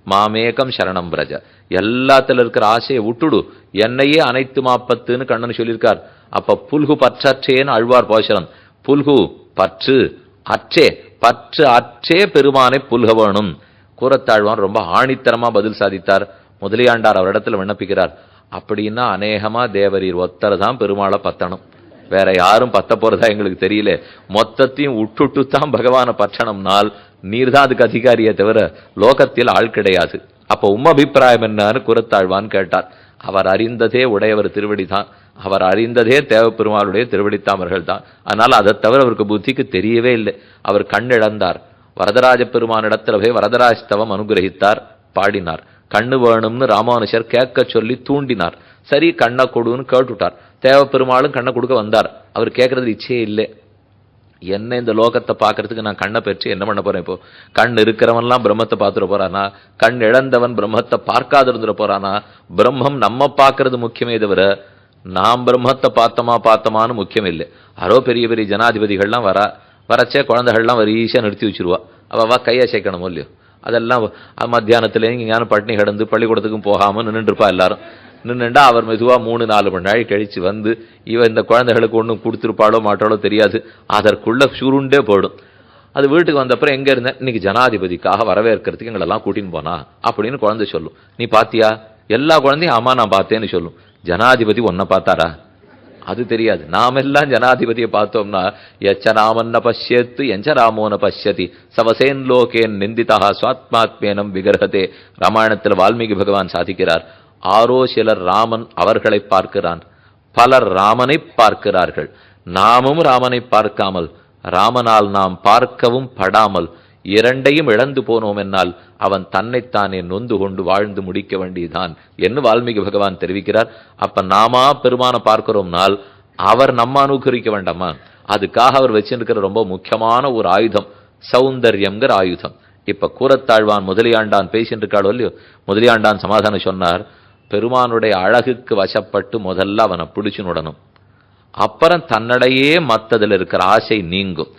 மாமேகம் சரணம் பிரஜ. எல்லாத்துல இருக்கிற ஆசையை விட்டுடு, என்னையே அனைத்து மாப்பத்துன்னு கண்ணன் சொல்லியிருக்கார். அப்ப புல்கு பற்றற்றேன்னு அழ்வார் போஷனம். புல்கு பற்று அற்றே, பற்று அற்றே பெருமானை புல்க வேணும். கூரத்தாழ்வான் ரொம்ப ஆணித்தரமா பதில் சாதித்தார். முதலியாண்டார் அவரிடத்துல விண்ணப்பிக்கிறார், அப்படின்னா அநேகமா தேவரீர் ஒத்தர் தான் பெருமாளை பத்தணும், வேற யாரும் பத்த போறதா எங்களுக்கு தெரியல, மொத்தத்தையும் விட்டுட்டு தான் பகவானை பற்றணும்னால் நீர் தான் அதுக்கு அதிகாரியை தவிர லோகத்தில் ஆள் கிடையாது. அப்ப அபிப்பிராயம் என்னன்னு கூரத்தாழ்வான் கேட்டார். அவர் அறிந்ததே உடையவர் திருவடி தான், அவர் அறிந்ததே தேவப்பெருமாளுடைய திருவடித்தாமர்கள் தான். அதனால அதை தவிர அவருக்கு புத்திக்கு தெரியவே இல்லை. அவர் கண்ணிழந்தார். வரதராஜ பெருமானிடத்துல போய் வரதராஜஸ்தவம் அனுகிரகித்தார், பாடினார். கண்ணு வேணும்னு ராமானுஷர் கேட்க சொல்லி தூண்டினார். சரி கண்ணை கொடுன்னு கேட்டுட்டார். தேவப்பெருமாளும் கண்ணை கொடுக்க வந்தார். அவர் கேட்கறது இச்சையே இல்லை. என்ன இந்த லோகத்தை பார்க்கறதுக்கு நான் கண்ணை பெற்று என்ன பண்ண போறேன்? இப்போ கண் இருக்கிறவன்லாம் பிரம்மத்தை பார்த்துட போறானா? கண் இழந்தவன் பிரம்மத்தை பார்க்காத இருந்துட போறானா? பிரம்மம் நம்ம பார்க்கறது முக்கியமே தவிர நாம் பிரம்மத்தை பார்த்தோமான்னு முக்கியம் இல்லை. யாரோ பெரிய பெரிய ஜனாதிபதிகள்லாம் வரச்சே குழந்தைகள்லாம் வரிசையா நிறுத்தி வச்சிருவா. அவ கையை சேர்க்கணும் இல்லையோ, அதெல்லாம் மத்தியானத்துல இங்கே பட்டினி கிடந்து பள்ளிக்கூடத்துக்கும் போகாம நின்றுட்டு இருப்பா. எல்லாரும் நின்றுண்டா அவர் மெதுவா 3-4 மணி நாள் கழிச்சு வந்து இவன் இந்த குழந்தைகளுக்கு ஒன்றும் கொடுத்துருப்பாளோ மாட்டாளோ தெரியாது, அதற்குள்ள சுருண்டே போயிடும். அது வீட்டுக்கு வந்தப்பறம் எங்க இருந்தேன், இன்னைக்கு ஜனாதிபதிக்காக வரவேற்கிறதுக்கு எங்களெல்லாம் கூட்டின்னு போனா அப்படின்னு குழந்தை சொல்லும். நீ பாத்தியா? எல்லா குழந்தையும் ஆமா நான் பார்த்தேன்னு சொல்லும். ஜனாதிபதி ஒன்ன பார்த்தாரா? அது தெரியாது. நாமெல்லாம் ஜனாதிபதியை பார்த்தோம்னா எச்ச ராமன்ன பஷ்யத்து எஞ்ச ராமோன பஷ்யதி சவசேன் லோகேன் நிந்திதா சுவாத்மாத்மேனம் விகர்ஹதே. ராமாயணத்தில் வால்மீகி பகவான் சாதிக்கிறார். ஆரோ சிலர் ராமன் அவர்களை பார்க்கிறான், பலர் ராமனை பார்க்கிறார்கள். நாமும் ராமனை பார்க்காமல் ராமனால் நாம் பார்க்கவும் படாமல் இரண்டையும் இழந்து போனோம் என்னால் அவன் தன்னைத்தானே நொந்து கொண்டு வாழ்ந்து முடிக்க வேண்டியதான் என்று வால்மீகி பகவான் தெரிவிக்கிறார். அப்ப நாமா பெருமான பார்க்கிறோம்னால் அவர் நம்ம அனுகரிக்க வேண்டாமா? அதுக்காக அவர் வச்சிருக்கிற ரொம்ப முக்கியமான ஒரு ஆயுதம் சௌந்தர்யம்ங்கிற ஆயுதம். இப்ப கூரத்தாழ்வான் முதலியாண்டான் பேசிட்டு இருக்காளோ இல்லையோ, முதலியாண்டான் சமாதானம் சொன்னார். பெருமானுடைய அழகுக்கு வசப்பட்டு முதல்ல அவனை பிடிச்சு நுடணும், அப்புறம் தன்னடையே மற்றதில் இருக்கிற ஆசை நீங்கும்.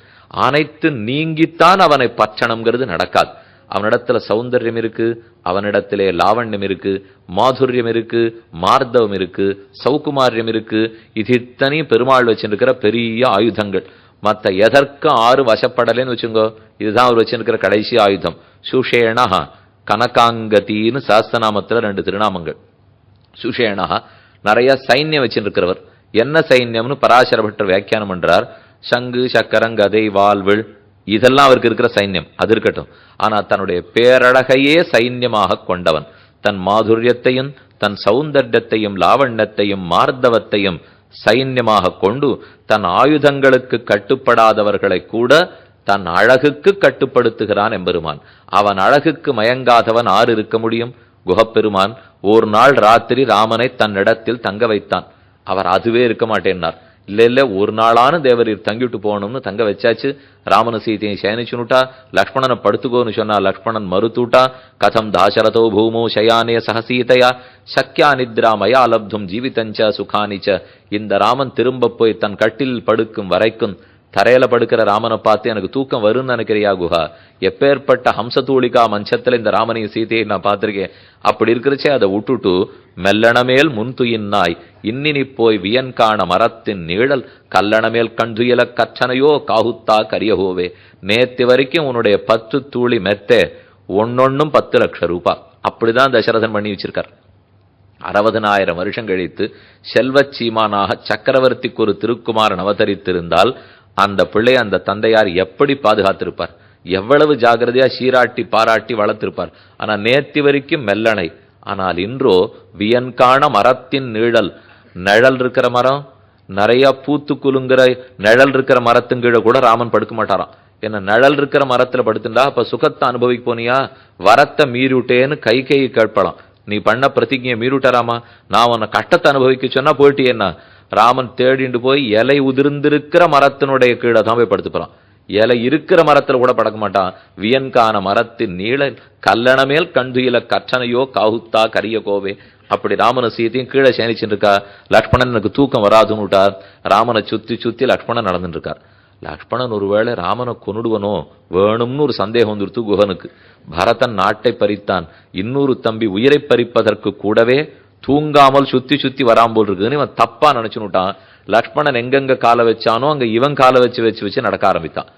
அனைத்து நீங்கித்தான் அவனை பற்றணுங்கிறது நடக்காது. அவனிடத்துல சௌந்தர்யம் இருக்கு, அவனிடத்திலே லாவண்யம் இருக்கு, மாதுரியம் இருக்கு, மார்தவம் இருக்கு, சௌகுமாரியம் இருக்கு. இது இத்தனையும் பெருமாள் வச்சிருக்கிற பெரிய ஆயுதங்கள். மற்ற எதற்கும் ஆறு வசப்படலேன்னு வச்சுங்கோ, இதுதான் அவர் வச்சிருக்கிற கடைசி ஆயுதம். சுஷேணா கனகாங்கத்தின்னு சாஸ்திரநாமத்துல 2 திருநாமங்கள். சுஷேணா நிறைய சைன்யம் வச்சிருக்கிறவர். என்ன சைன்யம்னு பராசர பட்டர் வியாக்கியானம் பண்றார். சங்கு சக்கரம் கதை வாள்வில் இதெல்லாம் அவருக்கு இருக்கிற சைன்யம், அது இருக்கட்டும். ஆனா தன்னுடைய பேரழகையே சைன்யமாக கொண்டவன், தன் மாதுரியத்தையும் தன் சௌந்தர்யத்தையும் லாவண்யத்தையும் மார்தவத்தையும் சைன்யமாக கொண்டு தன் ஆயுதங்களுக்கு கட்டுப்படாதவர்களை கூட தன் அழகுக்கு கட்டுப்படுத்துகிறான் எம்பெருமான். அவன் அழகுக்கு மயங்காதவன் ஆறு இருக்க முடியும்? குகப்பெருமான் ஒரு நாள் ராத்திரி ராமனை தன்னிடத்தில் தங்க வைத்தான். அவர் அதுவே இருக்க மாட்டேன்னார். இல்ல ஒரு நாளான தேவரீர் தங்கிட்டு போகணும்னு தங்க வச்சாச்சு. ராமன சீதையை சேனிச்சுனுட்டா, லக்ஷ்மணனை படுத்துக்கோன்னு சொன்னா லக்ஷ்மணன் மறுத்துட்டா. கதம் தாசரதோ பூமோ சயானே சகசீதையா சக்கியா நித்ரா மயா லப்தும் ஜீவிதஞ்ச சுகானிச்ச. இந்த ராமன் திரும்ப போய் தன் கட்டில் படுக்கும் வரைக்கும் தரையில படுக்கிற ராமனை பார்த்து எனக்கு தூக்கம் வரும்னு நினைக்கிறியா குஹா? எப்பேற்பட்ட ஹம்சதூளிகா மஞ்சத்துல இந்த ராமனையும் சீதையை நான் பார்த்திருக்கேன். அப்படி இருக்கிறச்சே அதை விட்டுட்டு மெல்லணமேல் முன்துயின்னாய் இன்னினி போய் வியன்காண மரத்தின் நீழல் கல்லணமேல் கண்டுயல கற்றனையோ காகுத்தா கரியகோவே. நேத்து வரைக்கும் உன்னுடைய 10 தூளி மெத்தே ஒன்னொன்னும் 10 லட்சம் ரூபாய். அப்படிதான் தசரதன் பண்ணி வச்சிருக்கார். 60,000 வருஷம் கழித்து செல்வச் சீமானாக சக்கரவர்த்திக்கு ஒரு திருக்குமாரன் அவதரித்திருந்தால் அந்த பிள்ளை அந்த தந்தையார் எப்படி பாதுகாத்திருப்பார்? எவ்வளவு ஜாகிரதையா சீராட்டி பாராட்டி வளர்த்திருப்பார். ஆனா நேத்தி வரைக்கும் மெல்லணை. ஆனால் இன்றோ வியன்காண மரத்தின் நீழல். நிழல் இருக்கிற மரம், நிறைய பூத்து குலுங்குற நிழல் இருக்கிற மரத்தின் கீழே கூட ராமன் படுக்க மாட்டாராம். என்ன நிழல் இருக்கிற மரத்துல படுத்துண்டா அப்ப சுகத்தை அனுபவிக்க போனியா? வரத்தை மீறிவிட்டேன்னு கை கேட்பலாம். நீ பண்ண பிரதிஜையை மீறிவிட்டாராமா? நான் உன்னை கட்டத்தை அனுபவிக்க சொன்னா போயிட்டியேன்னா ராமன் தேடிண்டு போய் இலை உதிர்ந்திருக்கிற மரத்தினுடைய கீழே தான் போய் படுத்து போறான். இலை இருக்கிற மரத்துல கூட படக்க மாட்டான். வியன்கான மரத்தின் நீள கல்லணமேல் கண்டுயில கற்றனையோ காகுத்தா கரிய கோவே. அப்படி ராமனை சீத்தையும் கீழே சேனிச்சுட்டு இருக்கா. லக்ஷ்மணன் எனக்கு தூக்கம் வராதுன்னு விட்டார். ராமனை சுத்தி சுத்தி லக்ஷ்மணன் நடந்துட்டு இருக்கார். லக்ஷ்மணன் ஒருவேளை ராமனை கொன்னுடுவனோ வேணும்னு ஒரு சந்தேகம் வந்துருத்து குஹனுக்கு. பரதன் நாட்டை பறித்தான், இன்னொரு தம்பி உயிரை பறிப்பதற்கு கூடவே தூங்காமல் சுத்தி சுத்தி வராம்போல் இருக்குதுன்னு இவன் தப்பா நினைச்சுட்டான். லக்ஷ்மணன் எங்கெங்க காலை வச்சானோ அங்க இவன் காலை வச்சு வச்சு வச்சு நடக்க ஆரம்பித்தான்.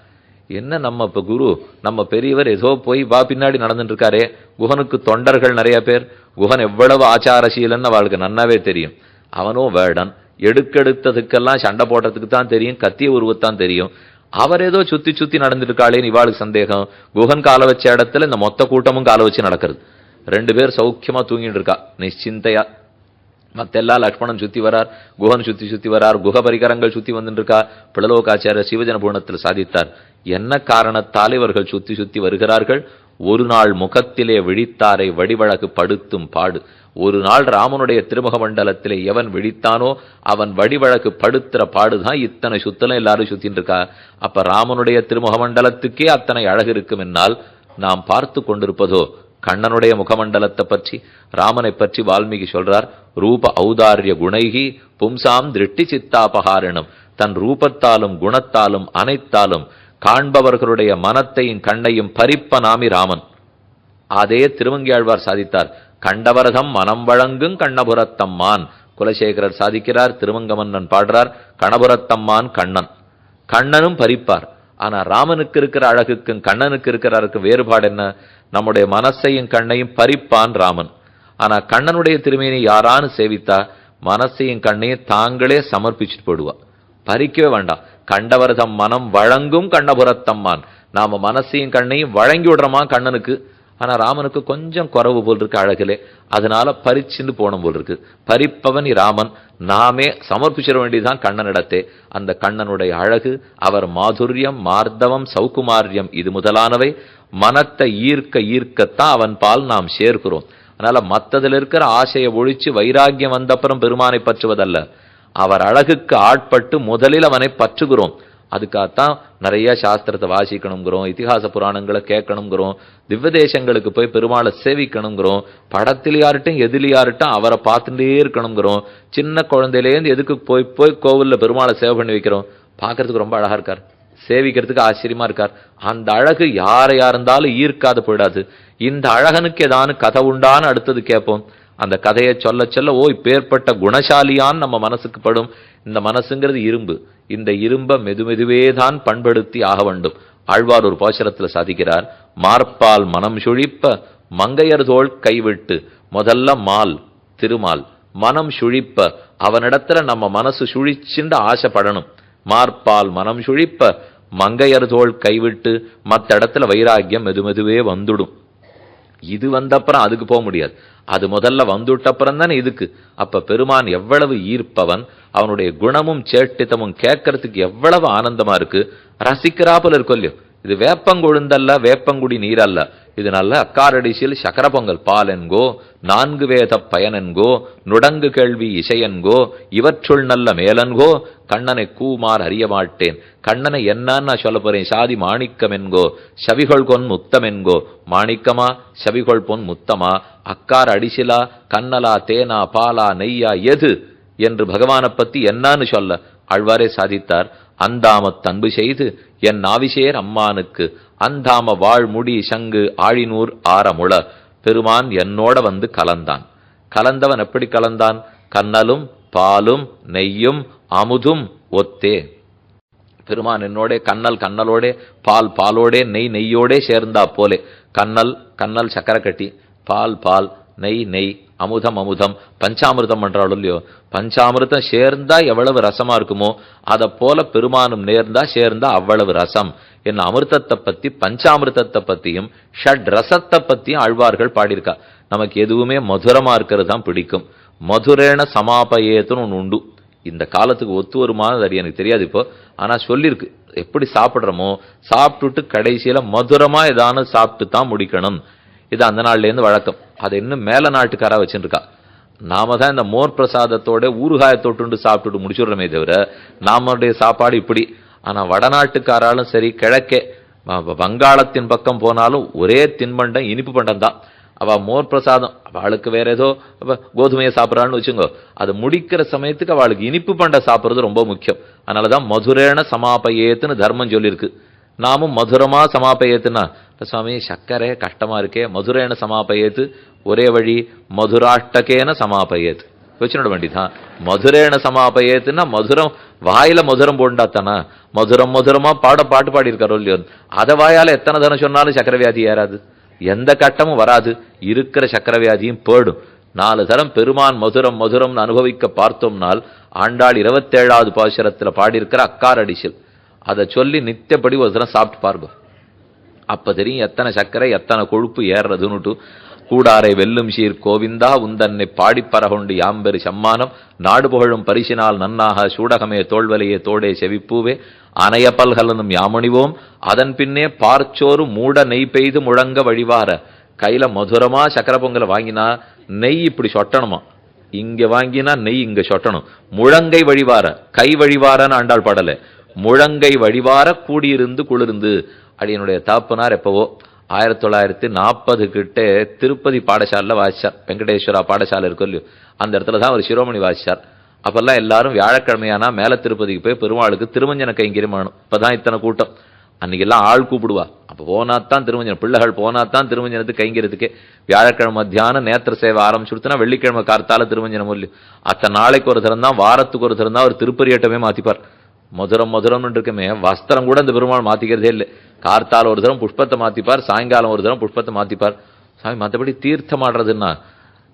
என்ன நம்ம இப்ப குரு, நம்ம பெரியவர் ஏதோ போய் வா பின்னாடி நடந்துட்டு இருக்காரே. குஹனுக்கு தொண்டர்கள் நிறைய பேர். குஹன் எவ்வளவு ஆச்சாரசீலன்னு அவளுக்கு நன்னாவே தெரியும். அவனோ வேடன், எடுக்கெடுத்ததுக்கெல்லாம் சண்டை போடுறதுக்கு தான் தெரியும், கத்திய உருவத்தான் தெரியும். அவர் ஏதோ சுத்தி சுத்தி நடந்துட்டு இருக்காளேன்னு இவாளுக்கு சந்தேகம். குஹன் காலை வச்ச இடத்துல இந்த மொத்த கூட்டமும் காலை வச்சு நடக்கிறது. 2 பேர் சௌக்கியமா தூங்கிட்டு இருக்கா நிச்சிந்தையா. மத்தெல்லாம் லக்ஷ்மணன் சுத்தி வரார், குஹன் சுத்தி சுத்தி வரார், குஹ பரிகரங்கள் சுத்தி வந்துட்டு இருக்கா. பிளலோகாச்சாரியர் சிவஜன பூர்ணத்தில் சாதித்தார். என்ன காரணத்தால் இவர்கள் சுத்தி சுத்தி வருகிறார்கள்? ஒரு நாள் முகத்திலே விழித்தாரை வடிவழகு படுத்தும் பாடு. ஒரு நாள் ராமனுடைய திருமுக மண்டலத்திலே எவன் விழித்தானோ அவன் வடிவழகு படுத்துற பாடுதான் இத்தனை சுத்தலும் எல்லாரும் சுத்தின்னு இருக்கா. அப்ப ராமனுடைய திருமுக மண்டலத்துக்கே அத்தனை அழகு இருக்கும் என்னால் நாம் பார்த்து கொண்டிருப்பதோ கண்ணனுடைய முகமண்டலத்தை பற்றி, ராமனை பற்றி வால்மீகி சொல்றார். ரூப ஔதாரிய குணைகி பும்சாம் திருஷ்டி சித்தாபகாரணம். தன் ரூபத்தாலும் குணத்தாலும் அனைத்தாலும் காண்பவர்களுடைய மனத்தையும் கண்ணையும் பறிப்பனாமி ராமன். அதே திருமங்கியாழ்வார் சாதித்தார். கண்டவரதம் மனம் வழங்கும் கண்ணபுரத்தம்மான். குலசேகரர் சாதிக்கிறார். திருமங்கமன்னன் பாடுறார். கணபுரத்தம்மான் கண்ணன். கண்ணனும் பறிப்பார். ஆனா ராமனுக்கு இருக்கிற அழகுக்கும் கண்ணனுக்கு இருக்கிற வேறுபாடு என்ன? நம்முடைய மனசையும் கண்ணையும் பறிப்பான் ராமன். ஆனா கண்ணனுடைய திருமேனி யாரான்னு சேவித்தா மனசையும் கண்ணையும் தாங்களே சமர்ப்பிச்சுட்டு போடுவா, பறிக்கவே வேண்டாம். கண்டவர்தம் மனம் வழங்கும் கண்ணபுரத்தம்மான். நாம மனசையும் கண்ணையும் வழங்கி விடுறோமா கண்ணனுக்கு. ஆனா ராமனுக்கு கொஞ்சம் குறவு போல் இருக்கு அழகிலே, அதனால பறிச்சுன்னு போன போல் இருக்கு. பறிப்பவன் ராமன், நாமே சமர்ப்பிச்சிட வேண்டியதுதான் கண்ணனிடத்தே. அந்த கண்ணனுடைய அழகு, அவர் மாதுரியம், மார்தவம், சௌகுமாரியம் இது முதலானவை மனத்தை ஈர்க்கத்தான் அவன் பால் நாம் சேர்க்கிறோம். அதனால மற்றதில் இருக்கிற ஆசையை ஒழிச்சு வைராக்கியம் வந்தப்புறம் பெருமானை பற்றுவதல்ல, அவர் அழகுக்கு ஆட்பட்டு முதலில் அவனை பற்றுகிறோம். அதுக்காகத்தான் நிறைய சாஸ்திரத்தை வாசிக்கணுங்கிறோம், இதிகாச புராணங்களை கேட்கணுங்கிறோம், திவ்ய தேசங்களுக்கு போய் பெருமாளை சேவிக்கணுங்கிறோம், படத்தில் யார்ட்டும் எதில் யார்ட்டும் அவரை பார்த்துட்டே இருக்கணுங்கிறோம். சின்ன குழந்தையிலேருந்து எதுக்கு போய் போய் கோவில்ல பெருமாளை சேவை பண்ணி வைக்கிறோம்? பார்க்கறதுக்கு ரொம்ப அழகா இருக்கார், சேவிக்கிறதுக்கு ஆச்சரியமா இருக்கார். அந்த அழகு யாரையா இருந்தாலும் ஈர்க்காத போயிடாது. இந்த அழகனுக்கு ஏதானு கதை உண்டான்னு அடுத்தது கேட்போம். அந்த கதையை சொல்ல சொல்ல ஓ இப்பேற்பட்ட குணசாலியான் நம்ம மனசுக்கு படும். இந்த மனசுங்கிறது இரும்பு, இந்த இரும்ப மெதுமெதுவே தான் பண்படுத்தி ஆக வேண்டும். ஆழ்வார் ஒரு பாசுரத்துல சாதிக்கிறார். மார்பால் மனம் சுழிப்ப மங்கையர் தோள் கைவிட்டு. முதல்ல மால் திருமால், மனம் சுழிப்ப அவனிடத்துல நம்ம மனசு சுழிச்சுண்டு ஆசைப்படணும். மார்பால் மனம் சுழிப்ப மங்கையர் தோள் கைவிட்டு. மற்ற இடத்துல வைராக்கியம் மெதுமெதுவே வந்துடும். இது வந்தப்புறம் அதுக்கு போக முடியாது, அது முதல்ல வந்துட்டப்புறம் தானே இதுக்கு. அப்ப பெருமான் எவ்வளவு ஈர்ப்பவன், அவனுடைய குணமும் சேட்டித்தமும் கேட்கறதுக்கு எவ்வளவு ஆனந்தமா இருக்கு, ரசிக்கிறாப்புல இருக்கும் இல்லையோ. இது வேப்பங்கொழுந்தல்ல, வேப்பங்குடி நீரல்ல, இது நல்ல அக்காரடிசியில் சக்கர பொங்கல் பால் என்கோ, 4 வேத பயனென்கோ, நுடங்கு கேள்வி இசையன்கோ, இவற்றுள் நல்ல மேலன்கோ, கண்ணனை கூமார் அறிய மாட்டேன். கண்ணனை என்னன்னு நான் சொல்ல போறேன். சாதி மாணிக்கம் என்கோ, சவிகொள் பொன் முத்தம் என்கோ. மாணிக்கமா, சவிகொள் பொன் முத்தமா, அக்கார் அடிசிலா, கண்ணலா, தேனா, பாலா, நெய்யா, எது என்று பகவானை பத்தி என்னன்னு சொல்ல ஆழ்வாரே சாதித்தார், அந்தாமத் தன்பு செய்து என் நாவிசேர் அம்மானுக்கு அந்தாம வாழ்முடி சங்கு ஆழினூர் ஆரமுள பெருமான் என்னோட வந்து கலந்தான். கலந்தவன் எப்படி கலந்தான்? கண்ணலும் பாலும் நெய்யும் அமுதும் ஒத்தே. பெருமான் என்னோட கண்ணலோட பால் பாலோட நெய் நெய்யோட சேர்ந்தா போலே. கண்ணல் சக்கரை கட்டி, பால் நெய் நெய், அமுதம் அமுதம், பஞ்சாமிர்தம் பண்றாள் இல்லையோ, பஞ்சாமிர்தம் சேர்ந்தா எவ்வளவு ரசமா இருக்குமோ அதை போல பெருமானும் சேர்ந்தா அவ்வளவு ரசம். என்ன அமிர்தத்தை பத்தி பஞ்சாமிர்தத்தை பத்தியும் ஷட் ரசத்தை பத்தியும் ஆழ்வார்கள் பாடியிருக்கா. நமக்கு எதுவுமே மதுரமா இருக்கிறது தான் பிடிக்கும். மதுரேன சமாபயேத்துன்னு ஒன்று உண்டு. இந்த காலத்துக்கு ஒத்து வருமானது அது எனக்கு தெரியாது இப்போ, ஆனா சொல்லியிருக்கு. எப்படி சாப்பிட்றோமோ சாப்பிட்டுட்டு கடைசியில மதுரமா ஏதானு சாப்பிட்டு தான் முடிக்கணும். இது அந்த நாள்லேருந்து வழக்கம். அது இன்னும் மேல நாட்டுக்காரா வச்சுருக்கா. நாம தான் இந்த மோர் பிரசாதத்தோட ஊறுகாயத்தொட்டு சாப்பிட்டுட்டு முடிச்சுடுறோமே தவிர நாமளுடைய சாப்பாடு இப்படி. ஆனா வடநாட்டுக்காராலும் சரி, கிழக்கே வங்காளத்தின் பக்கம் போனாலும் ஒரே தின்பண்டம் இனிப்பு பண்டம் தான். அவ மோர் பிரசாதம், அவளுக்கு வேற ஏதோ கோதுமையை சாப்பிட்றான்னு வச்சுங்கோ, அது முடிக்கிற சமயத்துக்கு அவளுக்கு இனிப்பு பண்ட சாப்பிட்றது ரொம்ப முக்கியம். அதனாலதான் மதுரேன சமாபயேத்துன்னு தர்மம் சொல்லியிருக்கு. நாமும் மதுரமா சமாபயேத்துனா, சுவாமி சக்கரை கஷ்டமா இருக்கே, மதுரேன சமாபயேத்து, ஒரே வழி மதுராஷ்டகேன சமாபயேத்து வச்சுட வேண்டிதான். மதுரேன சமாபயேத்துன்னா மதுரம் வாயில மதுரம் போண்டாத்தானா, மதுரமா பாட்டு பாடியிருக்காரோ இல்லையோ, அதை வாயால எத்தனை தரம் சொன்னாலும் சக்கரை வியாதி ஏறாது, எந்த கட்டமும் வராது, இருக்கிற சக்கரவியாதியும் போடும். 4 தரம் பெருமான் மதுரம்னு அனுபவிக்க பார்த்தோம்னால் ஆண்டாள் 27வது பாசுரத்தில் பாடியிருக்கிற அக்கார் அடிசில் அதை சொல்லி நித்தியப்படி ஒரு தரம் சாப்பிட்டு பாருங்க. அப்ப தெரியும் எத்தனை சக்கரை எத்தனை கொழுப்பு ஏறுறதுன்னுட்டு. கூடாரை வெல்லும் சீர் கோவிந்தா உந்தன்னை பாடிப்பறகொண்டு யாம்பெரு சம்மானம் நாடு புகழும் பரிசினால் நன்னாக சூடகமே தோல்வலையே தோடே செவிப்பூவே அணைய பல்கலனும் யாமணிவோம் அதன் பின்னே பார்ச்சோறு மூட நெய் பெய்து முழங்க வழிவார. கையில மதுரமா சக்கரை பொங்கலை வாங்கினா நெய் இப்படி சொட்டணுமா, இங்க வாங்கினா நெய் இங்க சொட்டணும். முழங்கை வழிவார, கை வழிவாரன்னு ஆண்டாள் பாடல, முழங்கை வழிவார கூடியிருந்து குளிர்ந்து. அடியனுடைய தாப்பனார் எப்பவோ 1940 கிட்ட திருப்பதி பாடசாலையில் வாசிச்சார். வெங்கடேஸ்வரா பாடசாலை இருக்கும் இல்லையோ, அந்த இடத்துல தான் ஒரு சிரோமணி வாசிச்சார். அப்பெல்லாம் எல்லாரும் வியாழக்கிழமையானா மேல திருப்பதிக்கு போய் பெருமாளுக்கு திருமஞ்சன கைங்கரியம் வேணும். இப்பதான் இத்தனை கூட்டம். அன்னைக்கு எல்லாம் ஆள் கூப்பிடுவா. அப்ப போனாத்தான் திருமஞ்சனம், பிள்ளைகள் போனாத்தான் திருமஞ்சனத்துக்கு கைங்கிறதுக்கே. வியாழக்கிழமை மத்தியானம் நேத்திர சேவை ஆரம்பிச்சுடுத்துனா வெள்ளிக்கிழமை கார்த்தால திருமஞ்சனம் இல்லையோ. அத்தனை நாளைக்கு ஒரு தரம் தான், வாரத்துக்கு ஒரு தரம் தான் ஒரு திருப்பரியட்டமே மாத்திப்பார். மதுரம்னு இருக்குமே, வஸ்திரம் கூட இந்த பெருமாள் மாத்திக்கிறதே இல்லை. கார்த்தால ஒரு தரம் புஷ்பத்தை மாத்திப்பார், சாயங்காலம் ஒரு தரம் புஷ்பத்தை மாத்திப்பார். சாமி மற்றபடி தீர்த்தம் ஆடுறதுன்னா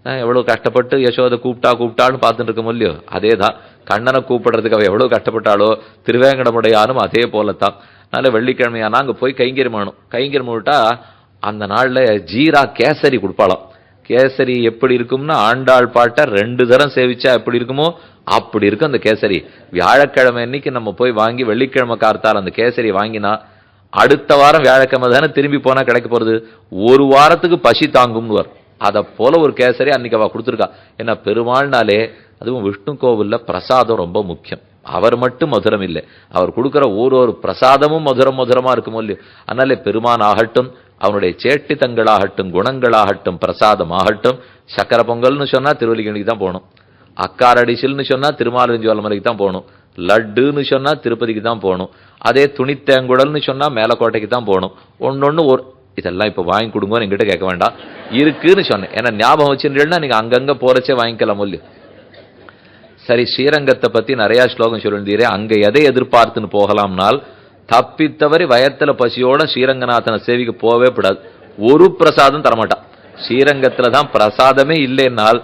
எவ்வளவு கஷ்டப்பட்டு யசோதை கூப்பிட்டான்னு பார்த்துட்டு இருக்க முடியோ. அதே தான் கண்ணனை கூப்பிடுறதுக்கு அவ எவ்வளவு கஷ்டப்பட்டாலோ திருவேங்கடமுடையானும் அதே போலத்தான். அதனால வெள்ளிக்கிழமையானா அங்கே போய் கைங்கரியம் வேணும். கைங்கரியம் விட்டா அந்த நாளில் ஜீரா கேசரி கொடுப்பாளாம். கேசரி எப்படி இருக்கும்னா ஆண்டாள் பாட்டை 2 தரம் சேவிச்சா எப்படி இருக்குமோ அப்படி இருக்கும் அந்த கேசரி. வியாழக்கிழமை அன்னைக்கு நம்ம போய் வாங்கி வெள்ளிக்கிழமை கார்த்தால் அந்த கேசரி வாங்கினா அடுத்த வாரம் வியாழக்கிழமை தானே திரும்பி போனா கிடைக்க போறது, ஒரு வாரத்துக்கு பசி தாங்கும்னு வரும். அதை போல ஒரு கேசரி அன்னைக்கு அவ கொடுத்துருக்கா. ஏன்னா பெருமாள்னாலே அதுவும் விஷ்ணு கோவில்ல பிரசாதம் ரொம்ப முக்கியம். அவர் மட்டும் மதுரம் இல்லை, அவர் கொடுக்குற ஒரு பிரசாதமும் மதுரமா இருக்குமோ இல்லையோ. அதனாலே பெருமான் ஆகட்டும், அவனுடைய சேட்டித்தங்களாகட்டும், குணங்களாகட்டும், பிரசாதம் ஆகட்டும். சக்கரை பொங்கல்னு சொன்னா திருவல்லிக்கணிக்கு தான் போகணும், அக்கார் அடிசில்னு சொன்னா திருமாலிருஞ்சோலமலைக்கு தான் போகணும், லட்டுன்னு சொன்னா திருப்பதிக்கு தான் போகணும், அதே துணித்தேங்குடல்னு சொன்னா மேலக்கோட்டைக்கு தான் போகணும். ஒன்னொன்னு ஒரு இதெல்லாம் இப்ப வாங்கி கொடுங்கன்னு என்கிட்ட கேட்க வேண்டாம், இருக்குன்னு சொன்னேன். ஏன்னா ஞாபகம் வச்சுருந்தா நீங்க அங்கங்க போறச்சே வாங்கிக்கலாம் இல்லையோ. சரி, ஸ்ரீரங்கத்தை பத்தி நிறைய ஸ்லோகம் சொல்லியிருந்தீரே, அங்க எதை எதிர்பார்த்துன்னு போகலாம்னால் தப்பித்தவரை வயத்துல பசியோட ஸ்ரீரங்கநாதனை சேவிக்க போவே கூடாது. ஒரு பிரசாதம் தரமாட்டான். ஸ்ரீரங்கத்துல தான் பிரசாதமே இல்லைன்னால்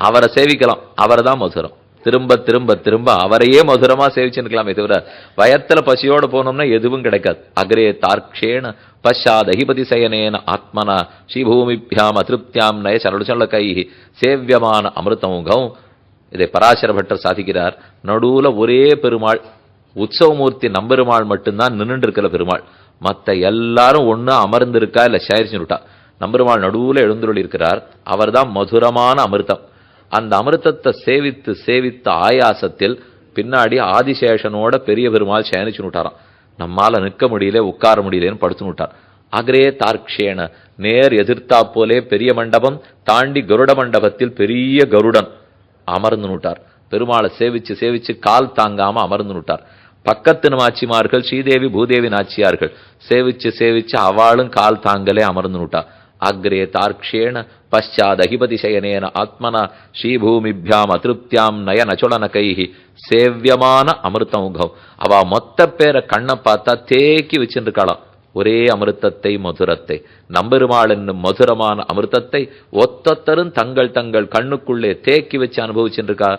அவரை சேவிக்கலாம், அவரை தான் மதுரம். திரும்ப திரும்ப திரும்ப அவரையே மதுரமா சேவிச்சுக்கலாமே தவிர வயத்துல பசியோட போனோம்னா எதுவும் கிடைக்காது. அக்ரே தார்க்ஷேன பஷாத் அஹிபதி சயனேன ஆத்மனா ஸ்ரீபூமிபியாம் அதிருப்தியாம் நய சரடுசல்ல கை சேவியமான அமிர்தமுகம். இதை பராசர பட்டர் சாதிக்கிறார். நடுவுல ஒரே பெருமாள் உற்சவமூர்த்தி நம்பெருமாள் மட்டும்தான் நின்றுட்டு இருக்கிற பெருமாள். மற்ற எல்லாரும் ஒண்ணு அமர்ந்திருக்கா இல்ல சேரிச்சுட்டா. நம்பெருமாள் நடுவுல எழுந்துருளி இருக்கிறார். அவர் தான் மதுரமான அமிர்தம். அந்த அமிர்தத்தை சேவித்து சேவித்த ஆயாசத்தில் பின்னாடி ஆதிசேஷனோட பெரிய பெருமாள் சேனிச்சு விட்டாராம். நம்மால நிற்க முடியல, உட்கார முடியலன்னு படுத்து விட்டார். அக்ரே தார்க்ஷேன, நேர் எதிர்த்தா போலே பெரிய மண்டபம் தாண்டி கருட மண்டபத்தில் பெரிய கருடன் அமர்ந்து விட்டார். பெருமாளை சேவிச்சு சேவிச்சு கால் தாங்காம அமர்ந்து விட்டார். பக்கத்து நாச்சிமார்கள் ஸ்ரீதேவி பூதேவி நாச்சியார்கள் சேவிச்சு சேவிச்சு அவளும் கால் தாங்களே அமர்ந்து விட்டா. அக்ரே தார்க்ஷேண பஷாத் அகிபதிசயனேன ஆத்மனா ஸ்ரீபூமிபியாம் அதிருப்தியாம் நயனச்சுளன கைஹி சேவியமான அமிர்தமுகம். அவ மொத்த பேரை கண்ணை பார்த்தா தேக்கி வச்சுருக்காளாம். ஒரே அமிர்தத்தை மதுரத்தை நம்பெருமாள் என்னும் மதுரமான அமிர்தத்தை ஒத்தொத்தரும் தங்கள் தங்கள் கண்ணுக்குள்ளே தேக்கி வச்சு அனுபவிச்சுருக்கா.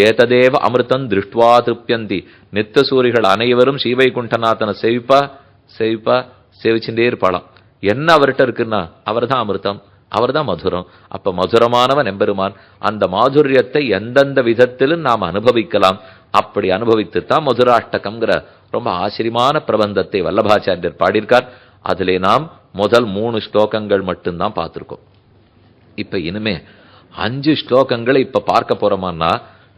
ஏததேவ அமிர்தம் திருஷ்டுவா திருப்தியந்தி. நித்தசூரிகள் அனைவரும் ஸ்ரீவைகுண்டநாதனை சேவிப்பா சேவிப்பா சேவிச்சுட்டே இருப்பாளாம். என்ன அவர்கிட்ட இருக்குன்னா அவர் தான் அமிர்தம், அவர் தான் மதுரம். அப்ப மதுரமானவன் எம்பெருமான். அந்த மாதுரியத்தை எந்தெந்த விதத்திலும் நாம் அனுபவிக்கலாம். அப்படி அனுபவித்துத்தான் மதுராஷ்டகம்ங்கிற ரொம்ப ஆச்சரியமான பிரபந்தத்தை வல்லபாச்சாரியர் பாடியிருக்கார். அதிலே நாம் முதல் 3 ஸ்லோகங்கள் மட்டும்தான் பார்த்துருக்கோம். இப்ப இனிமே 5 ஸ்லோகங்களை இப்ப பார்க்க போறோமான்னா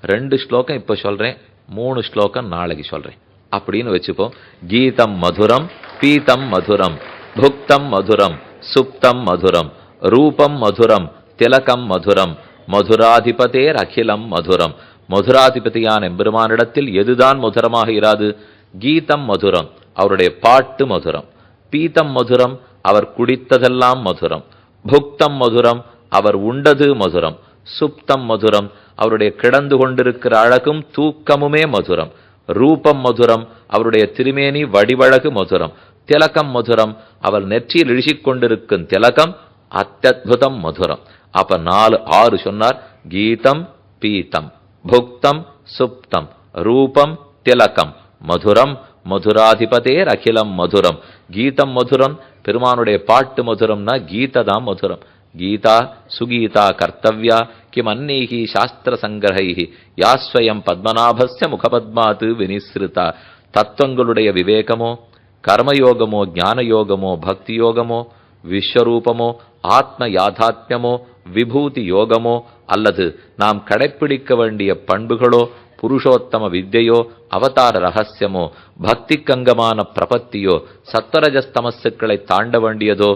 2 ஸ்லோகம் இப்ப சொல்றேன், 3 ஸ்லோகம் நாளைக்கு சொல்றேன் அப்படின்னு வச்சுப்போம். கீதம் மதுரம், பீதம் மதுரம், புக்தம் மதுரம், சுப்தம் மதுரம், ரூபம் மதுரம், திலகம் மதுரம், மதுராதிபதேர் அகிலம் மதுரம். மதுராதிபதியான எம்பெருமானிடத்தில் எதுதான் மதுரமாக இராது? கீதம் மதுரம், அவருடைய பாட்டு மதுரம். பீதம் மதுரம், அவர் குடித்ததெல்லாம் மதுரம். புக்தம் மதுரம், அவர் உண்டது மதுரம். சுப்தம் மதுரம், அவருடைய கிடந்து கொண்டிருக்கிற அழகும் தூக்கமுமே மதுரம். ரூபம் மதுரம், அவருடைய திருமேனி வடிவழகு மதுரம். திலகம் மதுரம், அவர் நெற்றியில் இழிச்சிக்கொண்டிருக்கும் திலகம் அத்யத்புதம் மதுரம். அப்ப 4 6 சொன்னார். கீதம் பீதம் புக்தம் சுப்தம் ரூபம் திலகம் மதுரம் மதுராதிபதேர் அகிலம் மதுரம். கீதம் மதுரம், பெருமானுடைய பாட்டு மதுரம்னா கீததாம் மதுரம். கீதா சுகீதா கர்த்தவ்யா கிம் அன்னீகி சாஸ்திர சங்கிரஹைஹி யாஸ்வயம் பத்மநாபஸ்ய முகபத்மாது வினிஸ்ருதா. தத்துவங்களுடைய விவேகமோ, கர்மயோகமோ, ஞான யோகமோ, பக்தி யோகமோ, விஸ்வரூபமோ, ஆத்ம யாதாத்மியமோ, விபூதி யோகமோ, அல்லது நாம் கடைப்பிடிக்க வேண்டிய பண்புகளோ, புருஷோத்தம வித்யையோ, அவதார ரகசியமோ, பக்திக்கங்கமான பிரபத்தியோ, சத்வரஜஸ்தமசுக்களை தாண்ட வேண்டியதோ,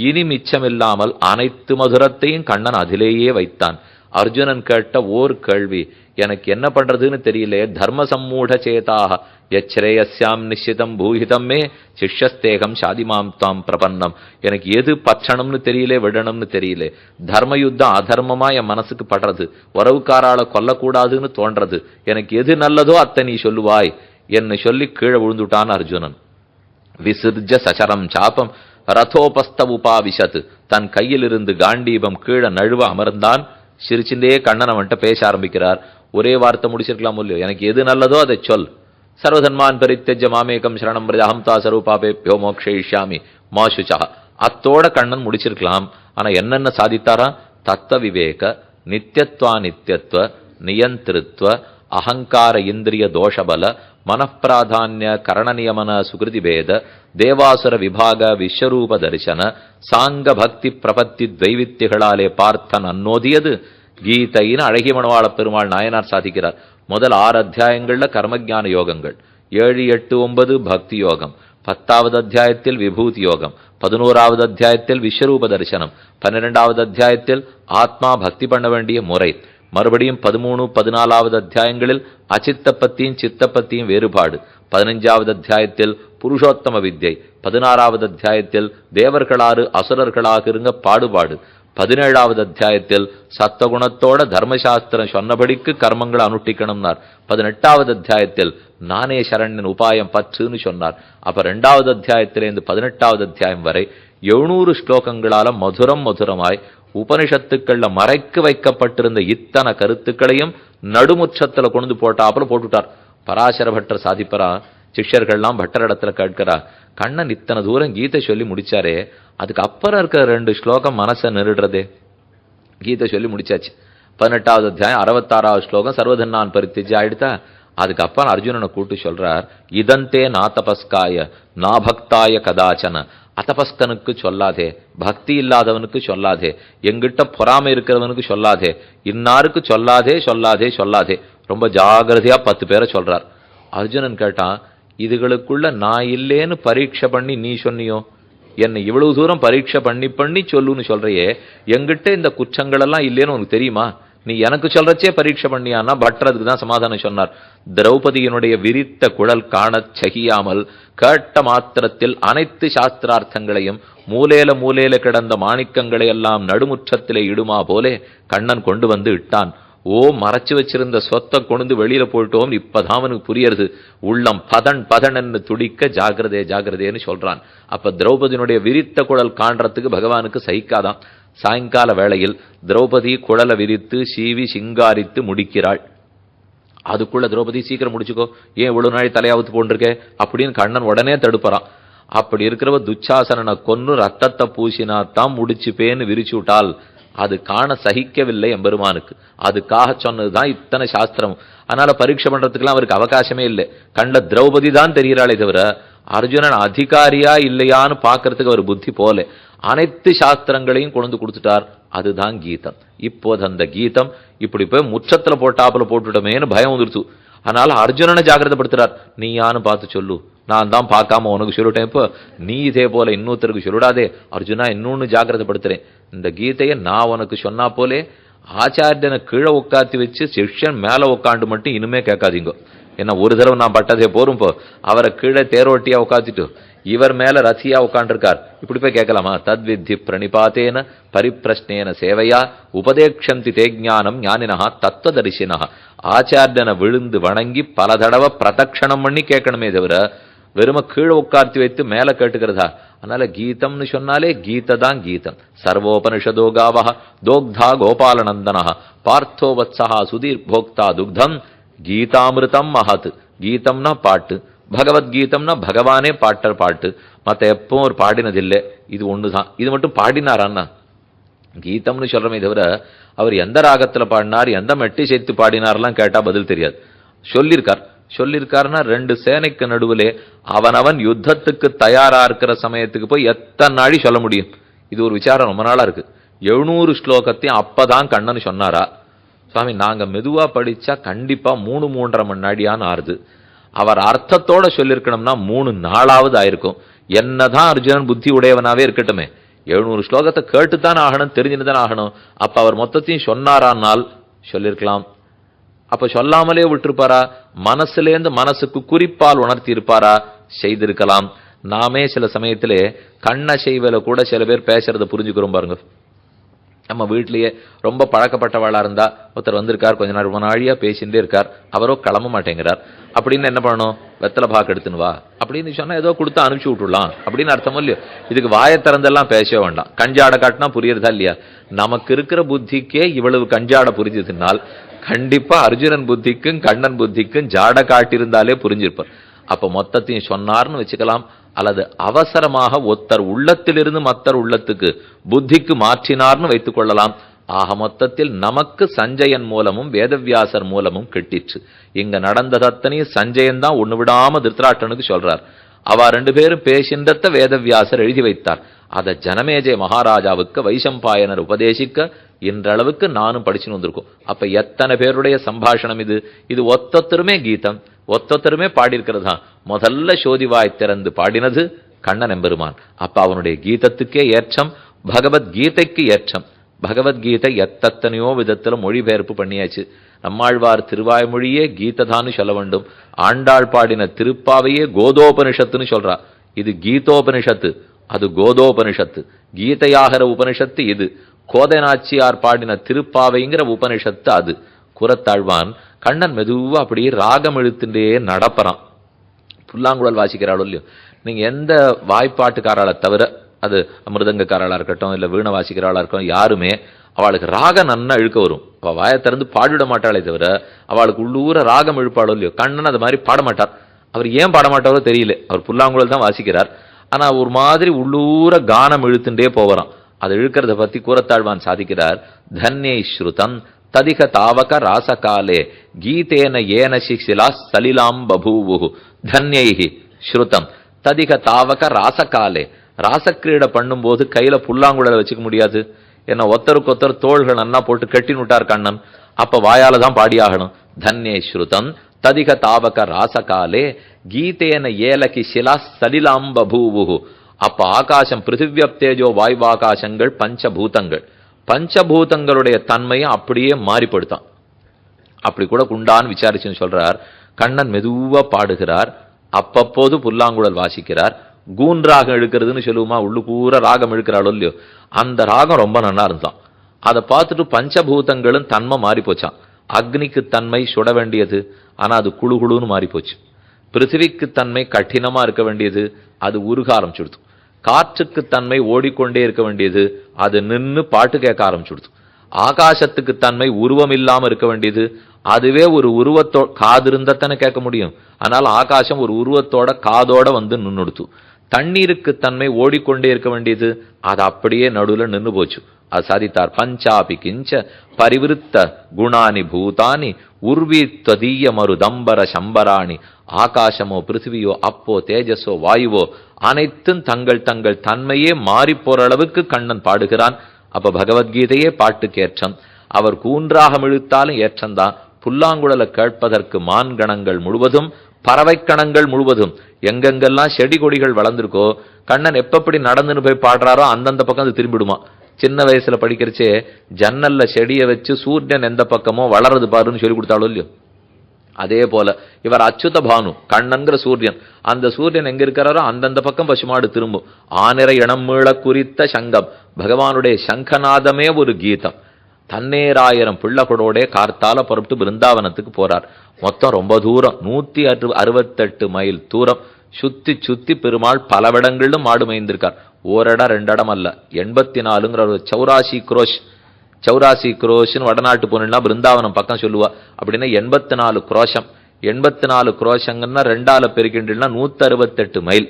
இனி மிச்சமில்லாமல் அனைத்து மதுரத்தையும் கண்ணன் அதிலேயே வைத்தான். அர்ஜுனன் கேட்ட ஓர் கேள்வி, எனக்கு என்ன பண்றதுன்னு தெரியல. தர்ம சம்மூட சேதாக யச்ரேயஸ்யாம் நிச்சிதம் பூஹிதம் மே சிஷ்யஸ்தேகம் சாதிமாம் தாம் பிரபன்னம். எனக்கு எது பற்றணும்னு தெரியல, விடணும்னு தெரியல. தர்ம யுத்தம் அதர்மமா என் மனசுக்கு படுறது, உறவுக்காரால கொல்லக்கூடாதுன்னு தோன்றது. எனக்கு எது நல்லதோ அத்தை நீ சொல்லுவாய் என்னை சொல்லி கீழே விழுந்துட்டான் அர்ஜுனன். விசிர்ஜ சசரம் சாபம் ரதோபஸ்த உபாவிஷத். தன் கையிலிருந்து காண்டீபம் கீழே நழுவ அமர்ந்தான். சிரிச்சுட்டே கண்ணன் அவன்கிட்ட பேச ஆரம்பிக்கிறார். ஒரே வார்த்தை முடிச்சிருக்கலாம் இல்லையோ, எனக்கு எது நல்லதோ அதை சொல். சர்வதன்மான் பரித்யஜ்ய மாமேகம் சரணம் பிரஜ அஹம் தா சரூபாபேப்யோ மோக்ஷயிஷ்யாமி மா சுச்சா. அத்தோட கண்ணன் முடிச்சிருக்கலாம். ஆனா என்னென்ன சாதித்தாரா? தத்துவ விவேக, நித்தியத்வா நித்தியத்துவ, நியந்திருத்வ, அகங்கார இந்திரிய தோஷபல, மனப்பிராதான்ய கரண நியமன சுகிருதி பேத, தேவாசுர விபாக விஸ்வரூப தரிசன, சாங்க பக்தி பிரபத்தி துவைவித்தியங்களாலே பார்த்தன் அன்னோதியது கீதையின் அழகிய மணவாள பெருமாள் நாயனார் சாதிக்கிறார். முதல் 6 அத்தியாயங்கள்ல கர்மஜான யோகங்கள், 7, 8, 9 பக்தி யோகம், 10வது அத்தியாயத்தில் விபூதி யோகம், 11வது அத்தியாயத்தில் விஸ்வரூப தரிசனம், 12வது அத்தியாயத்தில் ஆத்மா பக்தி பண்ண வேண்டிய முறை, மறுபடியும் 13, 14வது அத்தியாயங்களில் அச்சித்த பத்தியும் சித்த பத்தியும் வேறுபாடு, 15வது அத்தியாயத்தில் புருஷோத்தம வித்யை, 16வது அத்தியாயத்தில் தேவர்களாறு அசுரர்களாக இருங்க பாடுபாடு, 17வது அத்தியாயத்தில் சத்தகுணத்தோட தர்மசாஸ்திரம் சொன்னபடிக்கு கர்மங்களை அனுஷ்டிக்கணும்னார். 18வது அத்தியாயத்தில் நானே சரண்யன் உபாயம் பற்றுன்னு சொன்னார். அப்ப 2வது அத்தியாயத்திலிருந்து 18வது அத்தியாயம் வரை 700 ஸ்லோகங்களால மதுரம் மதுரமாய் உபனிஷத்துக்கள்ல மறைக்கு வைக்கப்பட்டிருந்த இத்தனை கருத்துக்களையும் நடுமுற்றத்துல கொண்டு போட்டாப்புல போட்டுட்டார். பராசர பட்டர் சாதிப்பரா, சிஷ்யர்கள்லாம் பட்டர் இடத்துல கேட்கிறா, கண்ணன் இத்தனை தூரம் கீதை சொல்லி முடிச்சாரே, அதுக்கு அப்புறம் இருக்கிற 2 ஸ்லோகம் மனசை நிறுடுறதே. கீதை சொல்லி முடிச்சாச்சு. 18வது அத்தியாயம் 66வது ஸ்லோகம் சர்வதன்னான் பரித்திஜ்ய ஆயிடுதா. அதுக்கப்புறம் அர்ஜுனனை கூட்டு சொல்றார், இதந்தே நாதபஸ்காய நாபக்தாய கதாச்சன. அதபஸ்கனுக்கு சொல்லாதே, பக்தி இல்லாதவனுக்கு சொல்லாதே, எங்கிட்ட பொறாமை இருக்கிறவனுக்கு சொல்லாதே, இன்னாருக்கு சொல்லாதே சொல்லாதே சொல்லாதே. ரொம்ப ஜாகிரதையா 10 பேரை சொல்றார். அர்ஜுனன் கேட்டான், இதுகளுக்குள்ள நான் இல்லேன்னு பரீட்சை பண்ணி நீ சொன்னியோ, என்னை இவ்வளவு தூரம் பரீட்சை பண்ணி பண்ணி சொல்லுன்னு சொல்றையே, எங்கிட்ட இந்த குற்றங்கள் எல்லாம் இல்லேன்னு உனக்கு தெரியுமா? நீ எனக்கு சொல்றச்சே பரீட்சை பண்ணியான்னா பட்டறதுக்கு தான் சமாதானம் சொன்னார். திரௌபதியினுடைய விரித்த குழல் காணச் சகியாமல் கேட்ட மாத்திரத்தில் அனைத்து சாஸ்திரார்த்தங்களையும் மூலையில கிடந்த மாணிக்கங்களை எல்லாம் நடுமுற்றத்திலே இடுமா போலே கண்ணன் கொண்டு வந்து இட்டான். மறைச்சு வச்சிருந்த சொத்தை கொண்டு வெளியில போயிட்டோம், இப்பதான் அவனுக்கு புரியறது. உள்ளம் பதன் துடிக்க ஜாகிரதே ஜாகிரதேன்னு சொல்றான். அப்ப திரௌபதியினுடைய விரித்த குழல் காண்றதுக்கு பகவானுக்கு சகிக்காதான். சாயங்கால வேளையில் திரௌபதி குழலை விரித்து சீவி சிங்காரித்து முடிக்கிறாள். அதுக்குள்ள திரௌபதி சீக்கிரம் முடிச்சுக்கோ, ஏன் இவ்வளவு நாள் தலையாவுத்து போன்றிருக்கே அப்படின்னு கண்ணன் உடனே தடுப்பறான். அப்படி இருக்கிறவ துச்சாசனனை கொன்னு ரத்தத்தை பூசினா தான் முடிச்சுப்பேன்னு விரிச்சு விட்டால் அது காண சகிக்கவில்லை எம்பெருமானுக்கு. அதுக்காக சொன்னதுதான் இத்தனை சாஸ்திரம். அதனால பரீட்சை பண்றதுக்கெல்லாம் அவருக்கு அவகாசமே இல்லை. கண்ட திரௌபதி தான் தெரிகிறாளே தவிர அர்ஜுனன் அதிகாரியா இல்லையான்னு பாக்குறதுக்கு அவர் புத்தி போல அனைத்து சாஸ்திரங்களையும் கொண்டு கொடுத்துட்டார். அதுதான் கீதம். இப்போது அந்த கீதம் இப்படி போய் முற்றத்துல போட்டாப்புல போட்டுட்டோமேன்னு பயம் வந்துருச்சு. அதனால அர்ஜுனனை ஜாகிரதப்படுத்துறார். நீ யான்னு பார்த்து சொல்லு, நான் தான் பார்க்காம உனக்கு சொல்லிட்டேன். இப்போ நீ இதே போல இன்னொருத்தருக்கு சொல்லிடாதே அர்ஜுனா, இன்னொன்னு ஜாகிரதப்படுத்துறேன். இந்த கீதையை நான் உனக்கு சொன்னா போலே ஆச்சாரியனை கீழே உட்காத்தி வச்சு சிஷ்யன் மேல உட்காந்து மட்டும் இனிமே கேட்காதீங்க. ஏன்னா ஒரு தடவை நான் பட்டதே போரும். இப்போ அவரை கீழே தேரோட்டியா உட்காத்திட்டு இவர் மேல ரசியா உட்காண்டிருக்கார், இப்படி போய் கேட்கலாமா? தத்வித்தி பிரணிபாத்தேன பரிப்பிரஷ்னேன சேவையா உபதேக்ஷந்தி தேஜானம் ஞானினா தத்துவதரிசினா. ஆச்சாரியனை விழுந்து வணங்கி பல தடவை பிரதட்சணம் பண்ணி கேட்கணுமே தவிர வெறும கீழே உட்கார்த்தி வைத்து மேல கேட்டுக்கிறதா? அதனால கீதம்னு சொன்னாலே கீத தான் கீதம். சர்வோபனிஷதோ காவஹ தோக்தா கோபாலநந்தனா பார்த்தோ வத்சஹா சுதீர் போக்தா துக்தம் கீதாமிருதம் மகத். கீதம்னா பாட்டு, பகவத்கீதம்னா பகவானே பாட்டு. மற்ற எப்பவும் ஒரு பாடினதில்லை, இது ஒண்ணுதான். இது மட்டும் பாடினாரான்னா கீதம்னு சொல்றமே தவிர அவர் எந்த ராகத்துல பாடினார், எந்த மெட்டி சேர்த்து பாடினார்லாம் கேட்டா பதில் தெரியாது. சொல்லியிருக்காருன்னா ரெண்டு சேனைக்கு நடுவிலே அவனவன் யுத்தத்துக்கு தயாரா இருக்கிற சமயத்துக்கு போய் எத்தனை நாடி சொல்ல முடியும்? இது ஒரு விசாரம் ரொம்ப நாளா இருக்கு. 700 ஸ்லோகத்தையும் அப்பதான் கண்ணன் சொன்னாரா? சுவாமி, நாங்க மெதுவா படிச்சா கண்டிப்பா 3-3.5 மணி நாடியான்னு ஆறுது. அவர் அர்த்தத்தோட சொல்லியிருக்கணும்னா 3 நாளாவது ஆயிருக்கும். என்னதான் அர்ஜுனன் புத்தி உடையவனாவே இருக்கட்டுமே, 700 ஸ்லோகத்தை கேட்டுத்தான் ஆகணும், தெரிஞ்சுதான் ஆகணும். அப்ப அவர் மொத்தத்தையும் சொன்னாரானால் சொல்லியிருக்கலாம். அப்ப சொல்லாமலே விட்டுருப்பாரா? மனசுலேருந்து மனசுக்கு குறிப்பால் உணர்த்தி இருப்பாரா? செய்திருக்கலாம். நாமே சில சமயத்திலே கண்ண செய்வல கூட சில பேர் பேசுறத புரிஞ்சுக்கிறோம் பாருங்க. நம்ம வீட்லயே ரொம்ப பழக்கப்பட்டவாளா இருந்தா ஒருத்தர் வந்திருக்கார், கொஞ்ச நேரம் ரொம்ப நாழியா பேசிட்டே இருக்கார், அவரோ கிளம்ப மாட்டேங்கிறார். அப்படின்னு என்ன பண்ணணும்? வெத்தலை பாக்கு எடுத்துன்னு வா அப்படின்னு சொன்னா ஏதோ கொடுத்து அனுப்பிச்சு விட்டுடலாம் அப்படின்னு அர்த்தமோ இல்லையோ? இதுக்கு வாயை திறந்தெல்லாம் பேசவே வேண்டாம். கஞ்சாட காட்டினா புரியுறதா இல்லையா? நமக்கு இருக்கிற புத்திக்கே இவ்வளவு கஞ்சாட புரிஞ்சதுனால் கண்டிப்பா அர்ஜுனன் புத்திக்கும் கண்ணன் புத்திக்கும் ஜாட காட்டியிருந்தாலே புரிஞ்சிருப்பார். அப்ப மொத்தத்தையும் சொன்னார்னு வச்சுக்கலாம். அல்லது அவசரமாக ஒத்தர் உள்ளத்திலிருந்து மத்தர் உள்ளத்துக்கு புத்திக்கு மாற்றினார்னு வைத்துக் கொள்ளலாம். ஆக மொத்தத்தில் நமக்கு சஞ்சயன் மூலமும் வேதவியாசர் மூலமும் கிட்டிற்று. இங்க நடந்ததத்தனையும் சஞ்சயன் தான் ஒண்ணு விடாம திருத்தராட்டனுக்கு சொல்றார். அவ 2 பேரும் பேசின்றத வேதவியாசர் எழுதி வைத்தார். அதை ஜனமேஜய மகாராஜாவுக்கு வைசம்பாயனர் உபதேசிக்க இன்றளவுக்கு நானும் படிச்சுன்னு வந்திருக்கோம். அப்ப எத்தனை பேருடைய சம்பாஷணம் இது! இது ஒத்தொத்தருமே கீதம், ஒத்தொத்தருமே பாடியிருக்கிறதா. முதல்ல சோதிவாய் திறந்து பாடினது கண்ணன் எம்பெருமான். அப்ப அவனுடைய கீதத்துக்கே ஏற்றம், பகவத்கீதைக்கு ஏற்றம். பகவத்கீதை எத்தனையோ விதத்துல மொழிபெயர்ப்பு பண்ணியாச்சு. நம்மாழ்வார் திருவாய்மொழியே கீததான்னு சொல்ல வேண்டும். ஆண்டாள் பாடின திருப்பாவையே கோதோபனிஷத்துன்னு சொல்றா. இது கீதோபனிஷத்து, அது கோதோபனிஷத்து. கீதையாகிற உபனிஷத்து இது. கோதநாச்சியார் பாடின திருப்பாவைங்கிற உபனிஷத்து அது. குரத்தாழ்வான் கண்ணன் மெதுவா அப்படியே ராகம் இழுத்துட்டே நடப்பறான். புல்லாங்குழல் வாசிக்கிறாளோ இல்லையோ, நீங்க எந்த வாய்ப்பாட்டுக்காரால தவிர, அது மிருதங்கக்காராளா இருக்கட்டும் இல்ல வீணை வாசிக்கிறாளா இருக்கட்டும், யாருமே அவளுக்கு ராகம் நன்னா இழுக்க வரும். அவ வாயை திறந்து பாடிவிட மாட்டாளே தவிர அவளுக்கு உள்ளூர ராகம் இழுப்பாளோ இல்லையோ. கண்ணன் அது மாதிரி பாடமாட்டார். அவர் ஏன் பாடமாட்டாரோ தெரியல. அவர் புல்லாங்குழல் தான் வாசிக்கிறார், ஆனா ஒரு மாதிரி உள்ளூர கானம் இழுத்துட்டே போவறான். அதை இழுக்கிறத பத்தி கூறத்தாழ்வான் சாதிக்கிறார். தன்யை ஸ்ருதம் ததிக தாவக ராசகாலே கீதேன ஏன சிசிலா சலிலாம் பபூவு. தன்யைஹி ஸ்ருதம் ததிக தாவக ராசகாலே. ராசக்கிரீடை பண்ணும்போது கையில புல்லாங்குழலை வச்சுக்க முடியாது. என்ன ஒத்தருக்கு ஒத்தர் தோள்கள் நன்னா போட்டு கட்டினுட்டார் கண்ணன். அப்ப வாயால தான் பாடியாகணும். தன்யை ஸ்ருதம் ததிக தாவக ராசகாலே கீதேன ஏலகி சிலா சலிலாம் பபூவு. அப்ப ஆகாசம் பிருத்திவியப்தேஜோ வாய்வாகாசங்கள் பஞ்சபூதங்கள். பஞ்சபூதங்களுடைய தன்மையை அப்படியே மாறிப்படுத்தான். அப்படி கூட குண்டான்னு விசாரிச்சுன்னு சொல்றார். கண்ணன் மெதுவா பாடுகிறார், அப்பப்போது புல்லாங்குழல் வாசிக்கிறார். கூன் ராகம் இழுக்கிறதுன்னு சொல்லுவோமா, உள்ளுக்கூற ராகம் இழுக்கிறாளோ இல்லையோ, அந்த ராகம் ரொம்ப நல்லா இருந்தான். அதை பார்த்துட்டு பஞ்சபூதங்களும் தன்மை மாறி போச்சான். அக்னிக்கு தன்மை சுட வேண்டியது, ஆனா அது குழு குழுன்னு மாறி போச்சு. பிருத்திவிக்கு தன்மை கঠিனமா இருக்க வேண்டியது, அது உருக ஆரம்பிச்சுடுது. காற்றுக்கு தன்மை ஓடிக்கொண்டே இருக்க வேண்டியது, அது நின்று பாட்டு கேட்க ஆரம்பிச்சுடுது. ஆகாசத்துக்கு தன்மை உருவம் இல்லாம இருக்க வேண்டியது, அதுவே ஒரு உருவத்தோ காது இருந்தத்தனை கேட்க முடியும், ஆனால் ஆகாசம் ஒரு உருவத்தோட காதோட வந்து நின்றுடுத்து. தண்ணீருக்கு தன்மை ஓடிக்கொண்டே இருக்க வேண்டியது, அது அப்படியே நடுவில் நின்று போச்சு. அது சாதித்தார். பஞ்சாபி கிஞ்ச பரிவிருத்த குணானி பூதானி உர்வி त्वदीय மருதம்பர சம்பராணி. ஆகாசமோ பிருத்திவியோ அப்போ தேஜஸோ வாயுவோ அனைத்தும் தங்கள் தங்கள் தன்மையே மாறி போற அளவுக்கு கண்ணன் பாடுகிறான். அப்ப பகவத்கீதையே பாட்டுக்கு ஏற்றம். அவர் கூன்றாக இழுத்தாலும் ஏற்றம்தான். புல்லாங்குழலை கேட்பதற்கு மான்கணங்கள் முழுவதும், பறவை கணங்கள் முழுவதும், எங்கெங்கெல்லாம் செடி கொடிகள் வளர்ந்துருக்கோ, கண்ணன் எப்பப்படி நடந்துன்னு போய் பாடுறாரோ அந்தந்த பக்கம் அது திரும்பிடுமா. சின்ன வயசுல படிக்கிறச்சே ஜன்னல்ல செடியை வச்சு சூரியன் எந்த பக்கமோ வளர்றது பாருன்னு சொல்லி கொடுத்தாலும் இல்லையோ, அதே போல இவர் அச்சுத பானு, கண்ணன்கிற சூரியன். அந்த சூரியன் எங்க இருக்கிறாரோ அந்தந்த பக்கம் பசுமாடு திரும்பும். ஆனிரை இனம் மீள குறித்த சங்கம், பகவானுடைய சங்கநாதமே ஒரு கீதம். தன்னேராயிரம் பிள்ளைகளோட கார்த்தால புறப்பட்டு பிருந்தாவனத்துக்கு போறார். மொத்தம் ரொம்ப தூரம், 168 மைல் தூரம் சுத்தி சுத்தி பெருமாள் பலவிடங்களிலும் மாடு மேய்ந்திருக்கார். ஓரிடம் ரெண்டிடம் அல்ல, 84ங்கிற ஒரு 84 குரோஷ்னு வடநாட்டு போனா பிருந்தாவனம் பக்கம் சொல்லுவா. அப்படின்னா 84 குரோஷம். 84 குரோஷங்கன்னா 2ஆல பெருக்கின்றா 168 மைல்.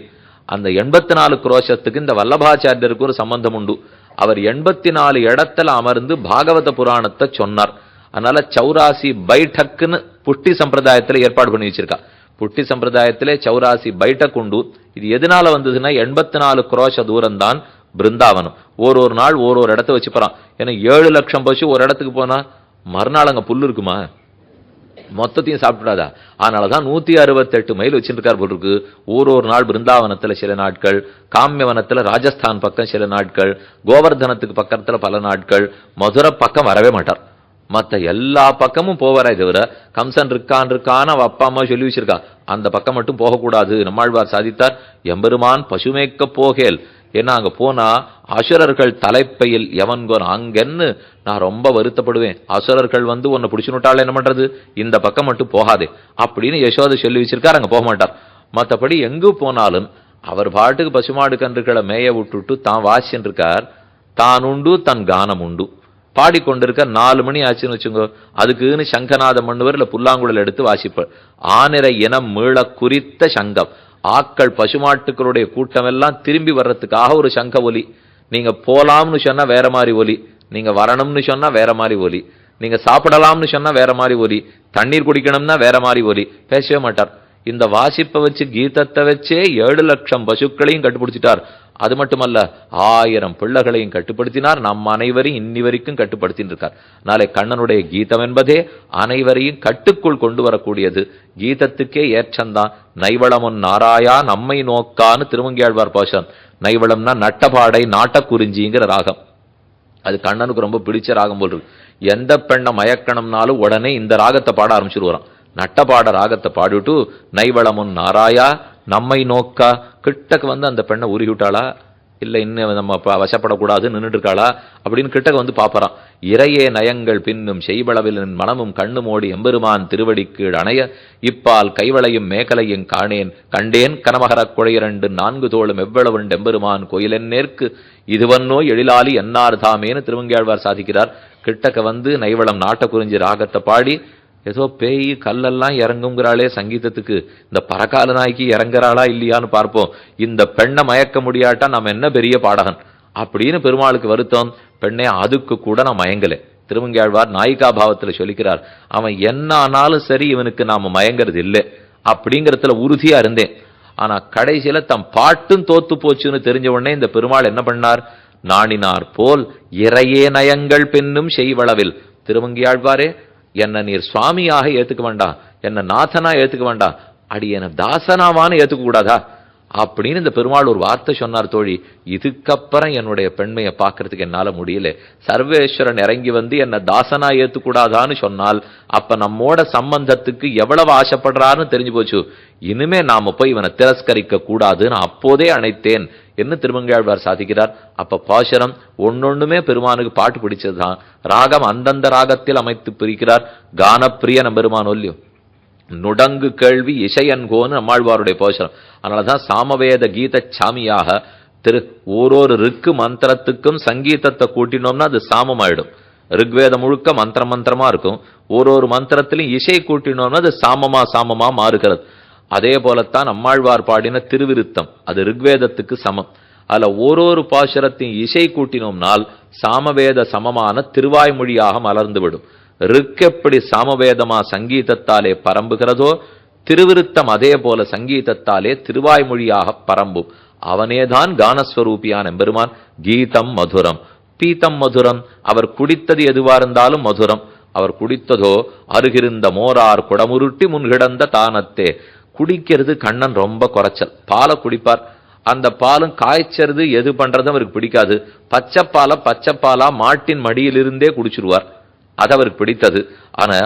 அந்த 84 குரோஷத்துக்கு இந்த வல்லபாச்சாரியருக்கு ஒரு சம்பந்தம் உண்டு. அவர் 84 இடத்துல அமர்ந்து பாகவத புராணத்தை சொன்னார். அதனால 84 பைட்டக்குன்னு புட்டி சம்பிரதாயத்துல ஏற்பாடு பண்ணி வச்சிருக்கா. புட்டி சம்பிரதாயத்திலே 84 பைட்டக் உண்டு. இது எதனால வந்ததுன்னா 84 குரோஷ தூரம் தான் பிருந்தாவனம். ஒரு நாள் ஒரு இடத்த வச்சு போறான். ஏன்னா 7 லட்சம் பசு ஒரு இடத்துக்கு போனா மறுநாள் அங்க புல்லு இருக்குமா, மொத்தத்தையும் சாப்பிடாதா. அதனாலதான் 168 மைல் வச்சுருக்கார் போல் இருக்கு. ஒரு நாள் பிருந்தாவனத்துல சில நாட்கள், காமியவனத்துல ராஜஸ்தான் பக்கம் சில நாட்கள், கோவர்தனத்துக்கு பக்கத்துல பல நாட்கள், மதுரை பக்கம் வரவே மாட்டார். மற்ற எல்லா பக்கமும் போவாரே தவிர கம்சன் இருக்கான்னு அவ அப்பா அம்மா சொல்லி வச்சிருக்கா, அந்த பக்கம் மட்டும் போகக்கூடாது. நம்மாழ்வார் சாதித்தார், எம்பெருமான் பசுமேக்க போகேல். ஏன்னா அங்க போனா அசுரர்கள் தலைப்பையில் எவன்கோன் அங்கன்னு நான் ரொம்ப வருத்தப்படுவேன். அசுரர்கள் வந்து உன்னை பிடிச்சுனுட்டாள் என்ன பண்றது, இந்த பக்கம் மட்டும் போகாதே அப்படின்னு யசோதை சொல்லி வச்சிருக்கார். அங்க போக மாட்டார். மற்றபடி எங்கு போனாலும் அவர் பாட்டுக்கு பசுமாடு கன்றுகளை மேய விட்டுட்டு தான் வாசின்னு இருக்கார். தான் உண்டு தன் கானம் உண்டு பாடிக்கொண்டிருக்க. 4 மணி ஆச்சுன்னு வச்சுங்கோ, அதுக்குன்னு சங்கநாதம் பண்ணுவர், இல்ல புல்லாங்குழல் எடுத்து வாசிப்பார். ஆனிரை இனம் மீள குறித்த சங்கம், ஆக்கள் பசுமாட்டுக்களுடைய கூட்டம் எல்லாம் திரும்பி வர்றதுக்காக ஒரு சங்க ஒலி. நீங்க போலாம்னு சொன்னா வேற மாதிரி ஒலி, நீங்க வரணும்னு சொன்னா வேற மாதிரி ஒலி, நீங்க சாப்பிடலாம்னு சொன்னா வேற மாதிரி ஒலி, தண்ணீர் குடிக்கணும்னா வேற மாதிரி ஒலி. பேசவே மாட்டார். இந்த வாசிப்பை வச்சு கீதத்தை வச்சே 7 லட்சம் பசுக்களையும் கட்டுப்பிடிச்சிட்டார். அது மட்டுமல்ல 1000 பிள்ளைகளையும் கட்டுப்படுத்தினார். நம்ம அனைவரையும் இன்னி வரைக்கும் கட்டுப்படுத்தின்னு இருக்கார். நாளை கண்ணனுடைய கீதம் என்பதே அனைவரையும் கட்டுக்குள் கொண்டு வரக்கூடியது. கீதத்துக்கே ஏற்றந்தான். நைவளமுன் நாராயா நம்மை நோக்கான்னு திருமங்கியாழ்வார் பாசம். நைவளம்னா நட்டபாடை நாட்டக்குறிஞ்சிங்கிற ராகம். அது கண்ணனுக்கு ரொம்ப பிடிச்ச ராகம் போல் இருக்கு. எந்த பெண்ணை மயக்கணும்னாலும் உடனே இந்த ராகத்தை பாட ஆரம்பிச்சுட்டு நட்டபாட ராகத்தை பாடிட்டு நைவளமுன் நாராயா நம்மை நோக்கா, கிட்டக்கு வந்து அந்த பெண்ணை உருகி விட்டாளா, இல்ல இன்னும் நம்ம வசப்படக்கூடாது நின்றுட்டு இருக்காளா அப்படின்னு கிட்டக்கு வந்து பாப்பறான். இறையே நயங்கள் பின்னும் செய்வளவில் மனமும் கண்ணு மோடி எம்பெருமான் திருவடிக்கீழ் அணைய இப்பால் கைவளையும் மேகலையும் கண்டேன் கனமகர குழையிரண்டு 4 தோளும் எவ்வளவுண்டு எம்பெருமான் கோயிலென்னேற்கு இதுவன்னோ எழிலாலி என்னார் தாமேன்னு திருமங்கியாழ்வார் சாதிக்கிறார். கிட்டக்க வந்து நைவளம் நாட்டக்குறிஞ்சி ராகத்தை பாடி ஏதோ பேய் கல்லெல்லாம் இறங்குங்கிறாளே சங்கீதத்துக்கு, இந்த பரகால நாய்க்கு இறங்குறாளா இல்லையான்னு பார்ப்போம். இந்த பெண்ணை மயக்க முடியாட்டா நம்ம என்ன பெரிய பாடகன் அப்படின்னு பெருமாளுக்கு வருத்தம். பெண்ணே அதுக்கு கூட நான் மயங்கலை. திருமங்கியாழ்வார் நாயிகா பாவத்துல சொல்லிக்கிறார், அவன் என்ன ஆனாலும் சரி இவனுக்கு நாம மயங்கிறது இல்லை அப்படிங்கிறதுல உறுதியா இருந்தேன். ஆனா கடைசியில தம் பாட்டும் தோத்து போச்சுன்னு தெரிஞ்ச உடனே இந்த பெருமாள் என்ன பண்ணார், நாணினார் போல் இறையே நயங்கள் பெண்ணும் செய்வளவில். திருமங்கியாழ்வாரே என்ன நீர் சுவாமியாக ஏத்துக்க வேண்டாம், என்ன நாதனா ஏத்துக்க வேண்டாம், அடி என்ன தாசனாவான்னு ஏத்துக்க கூடாதா, அப்படின்னு இந்த பெருமாள் ஒரு வார்த்தை சொன்னார் தோழி. இதுக்கப்புறம் என்னுடைய பெண்மையை பார்க்கறதுக்கு என்னால முடியல. சர்வேஸ்வரன் இறங்கி வந்து என்ன தாசனா ஏத்துக்கூடாதான்னு சொன்னால் அப்ப நம்மோட சம்பந்தத்துக்கு எவ்வளவு ஆசைப்படுறாருன்னு தெரிஞ்சு போச்சு. இனிமே நாம போய் இவனை திரஸ்கரிக்க கூடாதுன்னு அப்போதே அணைத்தேன் என்று திருமங்கையாழ்வார் சாதிக்கிறார். அப்ப பாசுரம் ஒன்னொண்ணுமே பெருமானுக்கு பாட்டு பிடிச்சதுதான். ராகம் அந்தந்த ராகத்தில் அமைத்து பிரிக்கிறார். கானப்பிரிய பெருமான் ஒல்லியோ நுடங்கு கேள்வி இசையன்கோன்னு நம்மாழ்வாருடைய பாசுரம். அதனாலதான் சாமவேத கீத சாமியாக ஓரொரு ரிக்கு மந்திரத்துக்கும் சங்கீதத்தை கூட்டினோம்னா அது சாமமாயிடும். ரிக்வேதம் முழுக்க மந்திரமா இருக்கும். ஒரு மந்திரத்திலும் இசை கூட்டினோம்னா அது சாமமா மாறுகிறது. அதே போலத்தான் நம்மாழ்வார் பாடின திருவிருத்தம், அது ரிக்வேதத்துக்கு சமம். அதுல ஒரு பாசுரத்தின் இசை கூட்டினோம்னால் சாமவேத சமமான திருவாய்மொழியாக மலர்ந்துவிடும். ரிக் எப்படி சாமவேதமா சங்கீதத்தாலே பரம்புகிறதோ திருவிருத்தம் அதே போல சங்கீதத்தாலே திருவாய்மொழியாக பரம்பும். அவனேதான் கானஸ்வரூபியான பெருமான். கீதம் மதுரம் பீதம் மதுரம். அவர் குடித்தது எதுவா இருந்தாலும் மதுரம். அவர் குடித்ததோ அருகிருந்த மோரார் குடமுருட்டி முன்கிடந்த தானத்தே. குடிக்கிறது கண்ணன் ரொம்ப குறைச்சல். பாலை குடிப்பார். அந்த பாலும் காய்ச்சறது எது பண்றதும் அவருக்கு பிடிக்காது. பச்சைப்பாலா மாட்டின் மடியிலிருந்தே குடிச்சிருவார். அது அவருக்கு பிடித்தது. ஆனா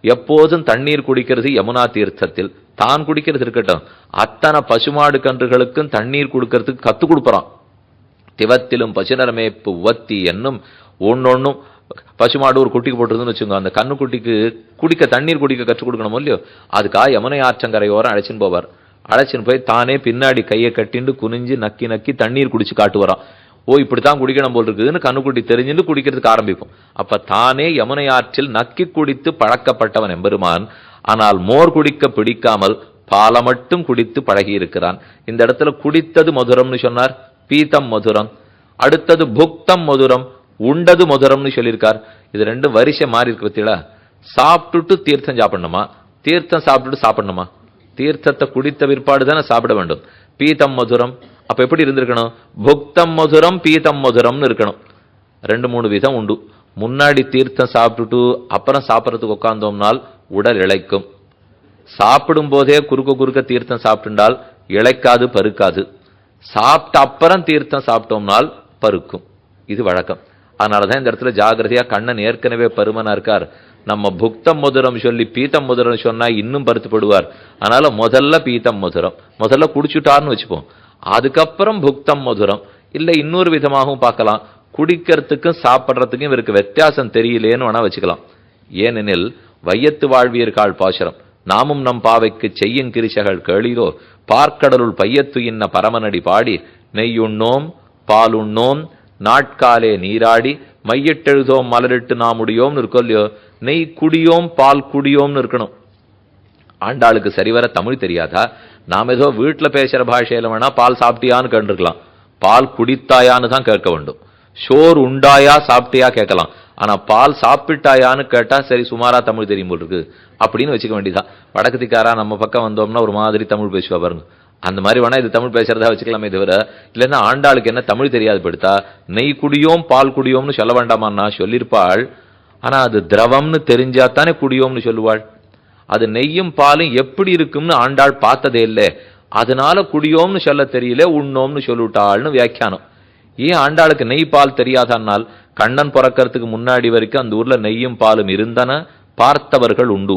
எப்போதும் தண்ணீர் குடிக்கிறது யமுனா தீர்த்தத்தில். தான் குடிக்கிறது இருக்கட்டும், அத்தனை பசுமாடு கன்றுகளுக்கும் தண்ணீர் கொடுக்கறதுக்கு கத்து கொடுப்பறான். திவத்திலும் பசுநரமேப்பு உவத்தி என்னும் ஒன்னொன்னும் பசுமாடு ஒரு குட்டிக்கு போட்டுருதுன்னு வச்சுங்க, அந்த கண்ணு குட்டிக்கு தண்ணீர் குடிக்க கற்றுக் கொடுக்கணும் இல்லையோ, அதுக்காக யமுனை ஆற்றங்கரையோரம் அழைச்சின்னு போவார். அழைச்சின்னு போய் தானே பின்னாடி கையை கட்டிண்டு குனிஞ்சு நக்கி நக்கி தண்ணீர் குடிச்சு காட்டுவாரான். இப்படித்தான் குடிக்கணும் போல் இருக்குதுன்னு கண்ணுக்குட்டி தெரிஞ்சுட்டு குடிக்கிறதுக்கு ஆரம்பிக்கும். அப்ப தானே யமுனை ஆற்றில் நக்கி குடித்து பழக்கப்பட்டவன் எம்பெருமான். ஆனால் மோர் குடிக்க பிடிக்காமல் பாலை மட்டும் குடித்து பழகி இருக்கிறான். இந்த இடத்துல குடித்தது மதுரம்னு சொன்னார், பீத்தம் மதுரம். அடுத்தது புக்தம் மதுரம், உண்டது மதுரம்னு சொல்லியிருக்கார். இது ரெண்டும் வரிசை மாறி இருக்கு பத்தியா. சாப்பிட்டுட்டு தீர்த்தம் சாப்பிடணுமா, தீர்த்தம் சாப்பிட்டுட்டு சாப்பிடணுமா? தீர்த்தத்தை குடித்த பிற்பாடு தானே சாப்பிட வேண்டும். பீத்தம் மதுரம் அப்ப எப்படி இருந்திருக்கணும்? புக்தம் மதுரம் பீதம் மதுரம்னு இருக்கணும். 2-3 விதம் உண்டு. முன்னாடி தீர்த்தம் சாப்பிட்டுட்டு அப்புறம் சாப்பிட்றதுக்கு உட்கார்ந்தோம்னால் உடல் இழைக்கும். சாப்பிடும் போதே குறுக்க தீர்த்தம் சாப்பிட்டுண்டால் இழைக்காது பருக்காது. சாப்பிட்ட அப்புறம் தீர்த்தம் சாப்பிட்டோம்னால் பருக்கும். இது வழக்கம். அதனாலதான் இந்த இடத்துல ஜாகிரதையா, கண்ணன் ஏற்கனவே பருமனா இருக்கார். நம்ம புக்தம் மதுரம் சொல்லி பீத்தம் மதுரம் சொன்னா இன்னும் பருத்துப்படுவார். அதனால முதல்ல பீத்தம் மதுரம் முதல்ல குடிச்சுட்டார்னு வச்சுப்போம். அதுக்கப்புறம் புக்தம் மதுரம். இல்ல இன்னொரு விதமாகவும் பார்க்கலாம், குடிக்கிறதுக்கும் சாப்பிட்றதுக்கும் இவருக்கு வித்தியாசம் தெரியலேன்னு வேணா வச்சுக்கலாம். ஏனெனில் வையத்து வாழ்வியற்கால் பாசுரம், நாமும் நம் பாவைக்கு செய்யும் கிரிசகள் கேளீரோ பார்க்கடலுள் பையத்து இன்ன பரமனடி பாடி நெய்யுண்ணோம் பாலுண்ணோம் நாட்காலே நீராடி மையிட்டெழுதோம் மலரிட்டு நாமுடியோம்னு இருக்கோ இல்லையோ, நெய் குடியோம் பால் குடியோம்னு இருக்கணும். ஆண்டாளுக்கு சரிவர தமிழ் தெரியாதா? நாம் ஏதோ வீட்டில் பேசுற பாஷையில வேணா பால் சாப்பிட்டியான்னு கேட்டுருக்கலாம், பால் குடித்தாயான்னு தான் கேட்க வேண்டும். சோறு உண்டாயா சாப்பிட்டியா கேட்கலாம். ஆனா பால் சாப்பிட்டாயான்னு கேட்டா சரி சுமாரா தமிழ் தெரியும் போல் இருக்கு அப்படின்னு வச்சுக்க வேண்டியதான். வடக்குத்திக்காரா நம்ம பக்கம் வந்தோம்னா ஒரு மாதிரி தமிழ் பேசுவா பாருங்க, அந்த மாதிரி வேணா இது தமிழ் பேசுறதா வச்சுக்கலாமே தவிர, இல்லைன்னா ஆண்டாளுக்கு என்ன தமிழ் தெரியாது படுத்தா நெய் குடியோம் பால் குடியோம்னு சொல்ல வேண்டாமான்னா சொல்லியிருப்பாள். ஆனா அது திரவம்னு தெரிஞ்சாத்தானே குடியோம்னு சொல்லுவாள். அது நெய்யும் பாலும் எப்படி இருக்கும்னு ஆண்டாள் பார்த்ததே இல்லை, அதனால குடியோம்னு சொல்ல தெரியல உண்ணோம்னு சொல்லிவிட்டாள்னு வியாக்கியானம். ஏன் ஆண்டாளுக்கு நெய் பால் தெரியாதனால், கண்ணன் பிறக்கிறதுக்கு முன்னாடி வரைக்கும் அந்த ஊர்ல நெய்யும் பாலும் இருந்தன, பார்த்தவர்கள் உண்டு.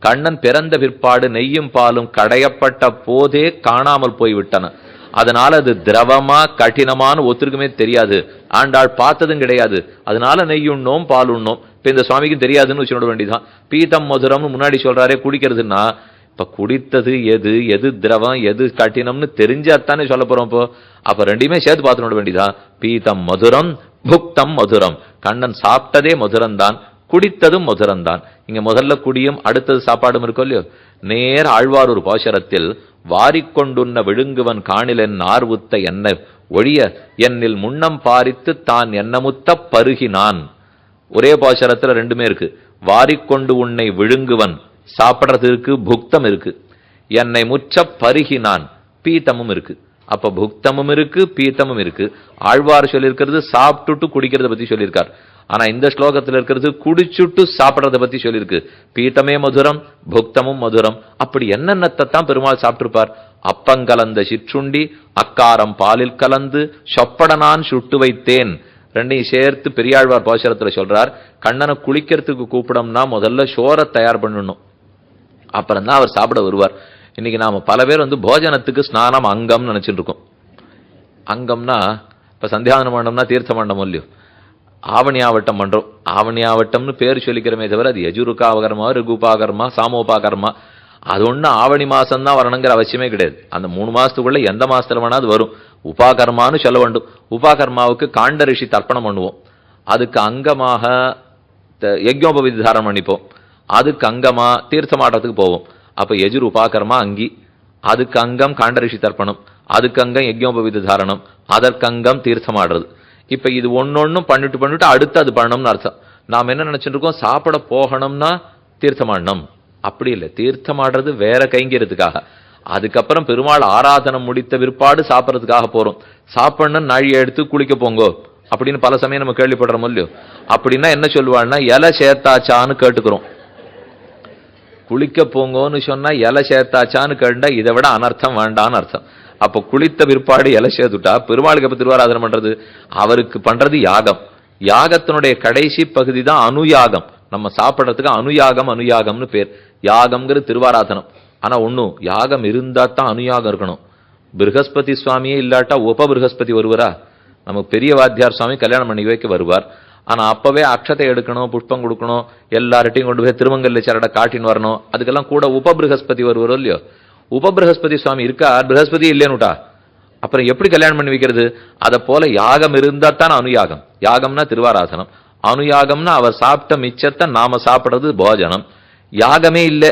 கண்ணன் பிறந்த பிற்பாடு நெய்யும் பாலும் கடையப்பட்ட போதே காணாமல் போய்விட்டன. அதனால அது திரவமா கடினமான ஒத்துருக்குமே தெரியாது, ஆண்டாள் பார்த்ததும் கிடையாது. அதனால நெய்யுண்ணோம் பால் உண்ணோம். இப்ப இந்த சுவாமிக்கும் தெரியாதுன்னு வச்சுட வேண்டியதான். பீதம் மதுரம்னு முன்னாடி சொல்றாரே குடிக்கிறதுன்னா, இப்ப குடித்தது எது எது திரவம் எது கடினம்னு தெரிஞ்சாத்தானே சொல்ல போறோம். இப்போ அப்ப ரெண்டையுமே சேர்த்து பார்த்துட வேண்டியதான். பீதம் மதுரம் புக்தம் மதுரம். கண்ணன் சாப்பிட்டதே மதுரம் தான், குடித்ததும் மதுரம் தான். இங்க முதல்ல குடியும் அடுத்தது சாப்பாடும் இருக்கும் இல்லையோ. நேர் ஆழ்வார் ஒரு பாசுரத்தில் வாரிக்கொண்டுண்ண விழுங்குவன் காணிலென் ஆர்வுத்த என்ன ஒழிய என்னில் முன்னம் பாரித்து தான் என்னமுத்த பருகினான். ஒரே பாசுரத்துல ரெண்டுமே இருக்கு. வாரிக்கொண்டு உன்னை விழுங்குவன் சாப்பிட்றது இருக்கு, புக்தம் இருக்கு. என்னை முற்ற பருகினான் பீத்தமும் இருக்கு. அப்ப புக்தமும் இருக்கு பீத்தமும் இருக்கு. ஆழ்வார் சொல்லியிருக்கிறது சாப்பிட்டுட்டு குடிக்கிறத பத்தி சொல்லியிருக்கார். ஆனா இந்த ஸ்லோகத்தில் இருக்கிறது குடிச்சுட்டு சாப்பிட்றத பத்தி சொல்லியிருக்கு. பீட்டமே மதுரம் புக்தமும் மதுரம். அப்படி என்னென்னத்தான் பெருமாள் சாப்பிட்டிருப்பார்? அப்பங்கலந்த சிற்றுண்டி அக்காரம் பாலில் கலந்து சொப்படனான் சுட்டு வைத்தேன். ரெண்டையும் சேர்த்து பெரியாழ்வார் பாசுரத்துல சொல்றார். கண்ணனை குளிக்கிறதுக்கு கூப்பிடம்னா முதல்ல சோரை தயார் பண்ணணும், அப்புறம் தான் அவர் சாப்பிட வருவார். இன்னைக்கு நாம பல பேர் போஜனத்துக்கு ஸ்நானம் அங்கம் நினைச்சுட்டு இருக்கோம். அங்கம்னா இப்ப சந்தியாவனம் பண்ணோம்னா தீர்த்த மண்டபம் இல்லையோ, ஆவணியாவட்டம் பண்றோம். ஆவணியாவட்டம்னு பேர் சொல்லிக்கிறமே தவிர அது யஜுருக்காகர்மா ரிகுபாகர்மா சாமோபாகர்மா அது ஒண்ணு ஆவணி மாசம் தான் வரணுங்கிற அவசியமே கிடையாது. அந்த 3 மாசத்துக்குள்ள எந்த மாசத்துல வேணா அது வரும். உபாகர்மான்னு சொல்ல வேண்டும். உபாகர்மாவுக்கு காண்ட ரிஷி தர்ப்பணம் பண்ணுவோம், அதுக்கு அங்கமாக யஜ்ஞோபவீத தாரணம் பண்ணிப்போம், அதுக்கு அங்கமா தீர்த்தமாட்டத்துக்கு போவோம். அப்ப யஜுர் உபாகர்மா அங்கி, அதுக்கு அங்கம் காண்ட ரிஷி தர்ப்பணம், அதுக்கு அங்கம் யஜ்ஞோபவீத தாரணம், அதற்கு அங்கம் தீர்த்தமாடுறது. இப்ப இது ஒன்னொன்னும் பண்ணிட்டு அடுத்து அது பண்ணணும்னு அர்த்தம். நாம் என்ன நினைச்சிட்டு இருக்கோம், சாப்பிட போகணும்னா தீர்த்தமாடணும். அப்படி இல்லை, தீர்த்தமாடுறது வேற கைங்கிறதுக்காக. அதுக்கப்புறம் பெருமாள் ஆராதனம் முடித்த பிற்பாடு சாப்பிட்றதுக்காக போறோம். சாப்பிடணும் நாழியை எடுத்து குளிக்க போங்கோ அப்படின்னு பல சமயம் நம்ம கேள்விப்படுறோம் இல்லையோ. அப்படின்னா என்ன சொல்லுவாள்னா இலை சேர்த்தாச்சான்னு கேட்டுக்கிறோம். குளிக்க போங்கோன்னு சொன்னா இலை சேர்த்தாச்சான்னு கேட்டா இதை விட அனர்த்தம் வேண்டான்னு அர்த்தம். அப்ப குளித்த பிற்பாடு இலை சேர்த்துட்டா பெருமாளுக்கு எப்ப திருவாராதனம் பண்றது? அவருக்கு பண்றது யாகம். யாகத்தினுடைய கடைசி பகுதி தான் அனுயாகம். நம்ம சாப்பிட்றதுக்கு அனுயாகம்னு பேர். யாகம்ங்கிற திருவாராதனம். ஆனா ஒண்ணும் யாகம் இருந்தா தான் அனுயாகம் இருக்கணும். பிருகஸ்பதி சுவாமியே இல்லாட்டா உப பிருகஸ்பதி வருவாரா? நமக்கு பெரிய வாத்தியார் சுவாமி கல்யாணம் பண்ணி வைக்க வருவார். ஆனா அப்பவே அக்ஷத்தை எடுக்கணும், புஷ்பம் கொடுக்கணும், எல்லார்ட்டையும் கொண்டு போய் திருமங்கல்ல சரட காட்டின்னு வரணும். அதுக்கெல்லாம் கூட உப பிருகஸ்பதி வருவாரோ இல்லையோ. உப பிருகஸ்பதி சுவாமி இருக்கா, பிருகஸ்பதி இல்லைன்னுட்டா அப்புறம் எப்படி கல்யாணம் பண்ணி வைக்கிறது? அதை போல யாகம் இருந்தா தான் அனுயாகம். யாகம்னா திருவாராசனம், அனுயாகம்னா அவர் சாப்பிட்ட மிச்சத்தை நாம சாப்பிடுறது போஜனம். யாகமே இல்லை,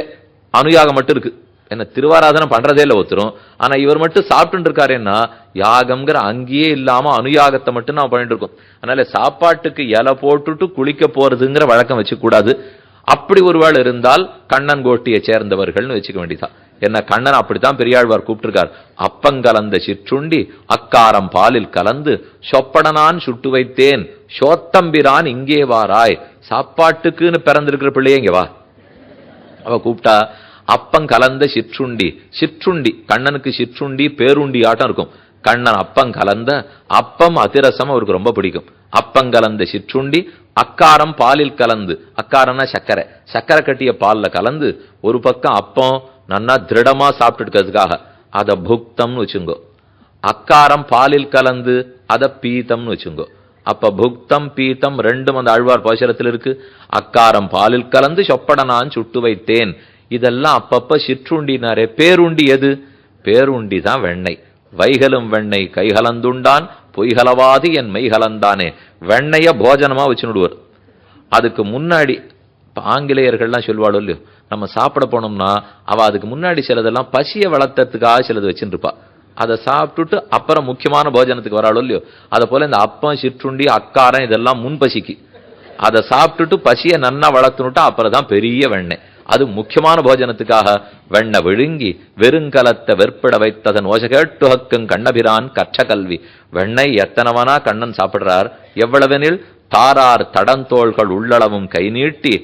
அனுயாகம் மட்டும் இருக்கு. என்ன திருவாராதனம் பண்றதே இல்லை ஒருத்தரும். ஆனா இவர் மட்டும் சாப்பிட்டு இருக்காருன்னா யாகம்ங்கிற அங்கேயே இல்லாம அனுயாகத்தை மட்டும் நான் பண்ணிட்டு இருக்கோம். அதனால சாப்பாட்டுக்கு இலை போட்டுட்டு குளிக்க போறதுங்கிற வழக்கம் வச்சுக்க கூடாது. அப்படி ஒருவேளை இருந்தால் கண்ணன் கோட்டியை சேர்ந்தவர்கள்னு வச்சுக்க வேண்டியதான். என்ன கண்ணன் அப்படித்தான் பெரியாழ்வார் கூப்பிட்டிருக்கார். அப்பங்கலந்த சிற்றுண்டி அக்காரம் பாலில் கலந்து சொப்படனான் சுட்டு வைத்தேன் சோத்தம்பிரான் இங்கே வாராய். சாப்பாட்டுக்குன்னு பிறந்திருக்கிற பிள்ளையே இங்க வா. அவ கூப்பிட்டா அப்பங்கலந்த சிற்றுண்டி. சிற்றுண்டி கண்ணனுக்கு சிற்றுண்டி பேருண்டி ஆட்டம் இருக்கும். கண்ணன் அப்பங்கலந்த அப்பம் அதிரசம் அவருக்கு ரொம்ப பிடிக்கும். அப்பங்கலந்த சிற்றுண்டி அக்காரம் பாலில் கலந்து, அக்காரம்னா சக்கரை, சக்கரை கட்டிய பால்ல கலந்து ஒரு பக்கம் அப்பம் நன்னா திருடமா சாப்பிட்டுக்கிறதுக்காக அத புக்தம்னு வச்சுங்கோ. அக்காரம் பாலில் கலந்து அத பீத்தம்னு வச்சுங்கோ. அப்ப புக்தம் பீத்தம் ரெண்டும் அந்த ஆழ்வார் பாசுரத்தில் இருக்கு. அக்காரம் பாலில் கலந்து சொப்படனான் சுட்டு வைத்தேன். இதெல்லாம் அப்பப்ப சிற்றுண்டினாரே. பேருண்டி எது? பேருண்டி தான் வெண்ணெய். வைகலும் வெண்ணெய் கைகலந்துண்டான் பொய்கலவாது என் மெய்கலந்தானே. வெண்ணைய போஜனமா வச்சுடுவார். அதுக்கு முன்னாடி ஆங்கிலேயர்கள்லாம் சொல்வாளோ இல்லையோ, நம்ம சாப்பிட போனோம்னா அவ அதுக்கு முன்னாடி சிலதெல்லாம் பசிய வளர்த்ததுக்காக சிலது வச்சுட்டு இருப்பா. அதை சாப்பிட்டுட்டு அப்புறம் முக்கியமான போஜனத்துக்கு வராளோ இல்லையோ. அதை போல இந்த அப்பம் சிற்றுண்டி அக்காரம் இதெல்லாம் முன்பசிக்கு. அதை சாப்பிட்டுட்டு பசியை நன்னா வளர்த்துனுட்டா அப்புறம் தான் பெரிய வெண்ணெய். அது முக்கியமான போஜனத்துக்காக வெண்ண விழுங்கி வெறுங்கலத்தை வெற்பட வைத்ததன் ஓசை கேட்டு ஹக்கும் கண்ணபிரான் கற்ற கல்வி. வெண்ணெய் எத்தனவனா கண்ணன் சாப்பிடுறார். எவ்வளவெனில் தாரார் தடந்தோள்கள் உள்ளளவும் கை நீட்டி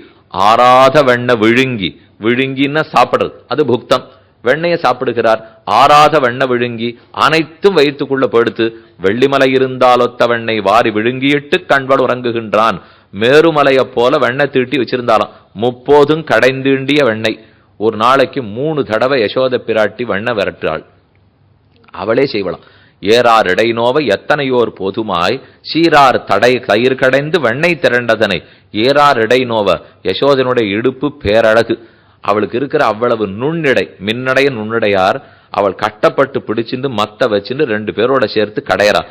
ஆராத வெண்ண விழுங்கி. விழுங்கின்னா சாப்பிடுறது, அது புக்தம். வெண்ணையை சாப்பிடுகிறார். ஆராத வெண்ண விழுங்கி அனைத்தும் வயிற்றுக்குள்ள படுத்து வெள்ளிமலை இருந்தாலொத்த வெண்ணெய் வாரி விழுங்கியிட்டு கண்பட உறங்குகின்றான். மேருமலையை போல வெண்ணெய் தீட்டி வச்சிருந்தாலும் 30 கடைந்தீண்டிய வெண்ணெய். ஒரு நாளைக்கு 3 தடவை யசோத பிராட்டி வெண்ணெய் விரட்டுறாள். அவளே செய்வலாம். ஏறார் இடைநோவை எத்தனையோர் போதுமாய் சீரார் தடை தயிர் கடைந்து வெண்ணெய் திரண்டதனை. ஏறார் இடைநோவ யசோதனுடைய இடுப்பு பேரழகு. அவளுக்கு இருக்கிற அவ்வளவு நுண்ணடை, மின்னடைய நுண்ணடையார். அவள் கட்டப்பட்டு பிடிச்சிருந்து மத்த வச்சுட்டு 2 பேரோட சேர்த்து கடையறா.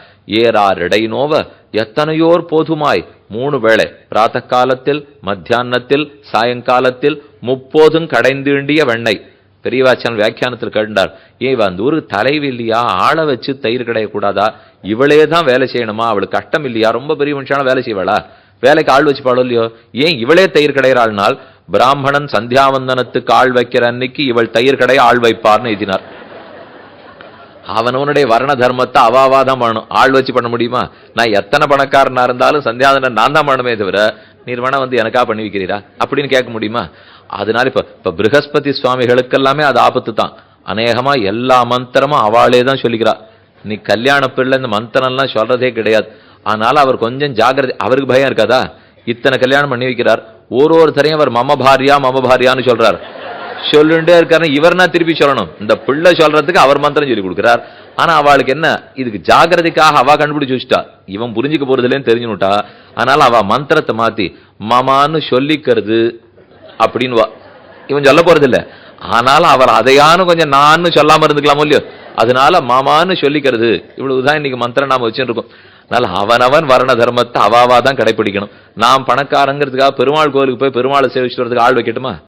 ஏறார் இடைநோவ எத்தனையோர் போதுமாய் 3 வேளை, பிராத்த காலத்தில் மத்தியானத்தில் சாயங்காலத்தில் 30 கடைந்தீண்டிய வெண்ணெய். பெரியவாச்சன் வியாக்கியானத்தில் கேட்டார், ஏன் அந்த ஊருக்கு தலைவி இல்லையா, ஆளை வச்சு தயிர் கிடையக்கூடாதா, இவளே தான் வேலை செய்யணுமா, அவளுக்கு கஷ்டம் இல்லையா, ரொம்ப பெரிய மனுஷான வேலை செய்வாளா, வேலைக்கு ஆள் வச்சு பாடோ இல்லையோ, ஏன் இவளே தயிர் கடையிறாள்னால் பிராமணன் சந்தியாவந்தனத்துக்கு ஆள் வைக்கிற அன்னைக்கு இவள் தயிர் கடைய ஆள் வைப்பார்னு எழுதினார். அவனவனுடைய வர்ண தர்மத்தை அவாவாதான் பண்ணணும், ஆள் வச்சு பண்ண முடியுமா? நான் எத்தனை பணக்காரனா இருந்தாலும் சந்தியாவந்தனம் நான் தான் பண்ணுமே தவிர நீர் வேணா எனக்கா பண்ணி வைக்கிறீரா அப்படின்னு கேட்க முடியுமா? அதனால இப்ப பிருகஸ்பதி சுவாமிகளுக்கு எல்லாமே அது ஆபத்து தான். அநேகமா எல்லா மந்திரமும் அவளே தான் சொல்லிக்கிறா. நீ கல்யாண பிள்ளை இந்த மந்திரம்லாம் சொல்றதே கிடையாது. அதனால அவர் கொஞ்சம் ஜாகிரதை. அவருக்கு பயம் இருக்காதா? இத்தனை கல்யாணம் பண்ணி வைக்கிறார், ஒருத்தரையும் அவர் மம பாரியான்னு சொல்றார், சொல்லுண்டே இருக்காரு. இவர்னா திருப்பி சொல்லணும். இந்த பிள்ளை சொல்றதுக்கு அவர் மந்திரம் சொல்லி கொடுக்கிறார். ஆனா அவளுக்கு என்ன, இதுக்கு ஜாகிரதைக்காக அவ கண்டுபிடிச்சு வச்சுட்டா, இவன் புரிஞ்சுக்க போறதுலேன்னு தெரிஞ்சுனுட்டா. அதனால அவ மந்திரத்தை மாத்தி மமான்னு சொல்லிக்கிறது அப்படின்னு இவன் சொல்ல போறது இல்ல. ஆனாலும் அவர் அதையானு கொஞ்சம் நான் சொல்லாம இருந்துக்கலாமோ இல்லையோ, அதனால மாமான்னு சொல்லிக்கிறது. இவ்வளவுதான் இன்னைக்கு மந்திரம் நாம வச்சுட்டு இருக்கோம். அதனால அவனவன் வர்ண தர்மத்தை அவாவா தான் கடைபிடிக்கணும். நாம் பணக்காரங்கிறதுக்காக பெருமாள் கோயிலுக்கு போய் பெருமாளை சேவிச்சுட்டு வரதுக்கு ஆள் வைக்கட்டுமா?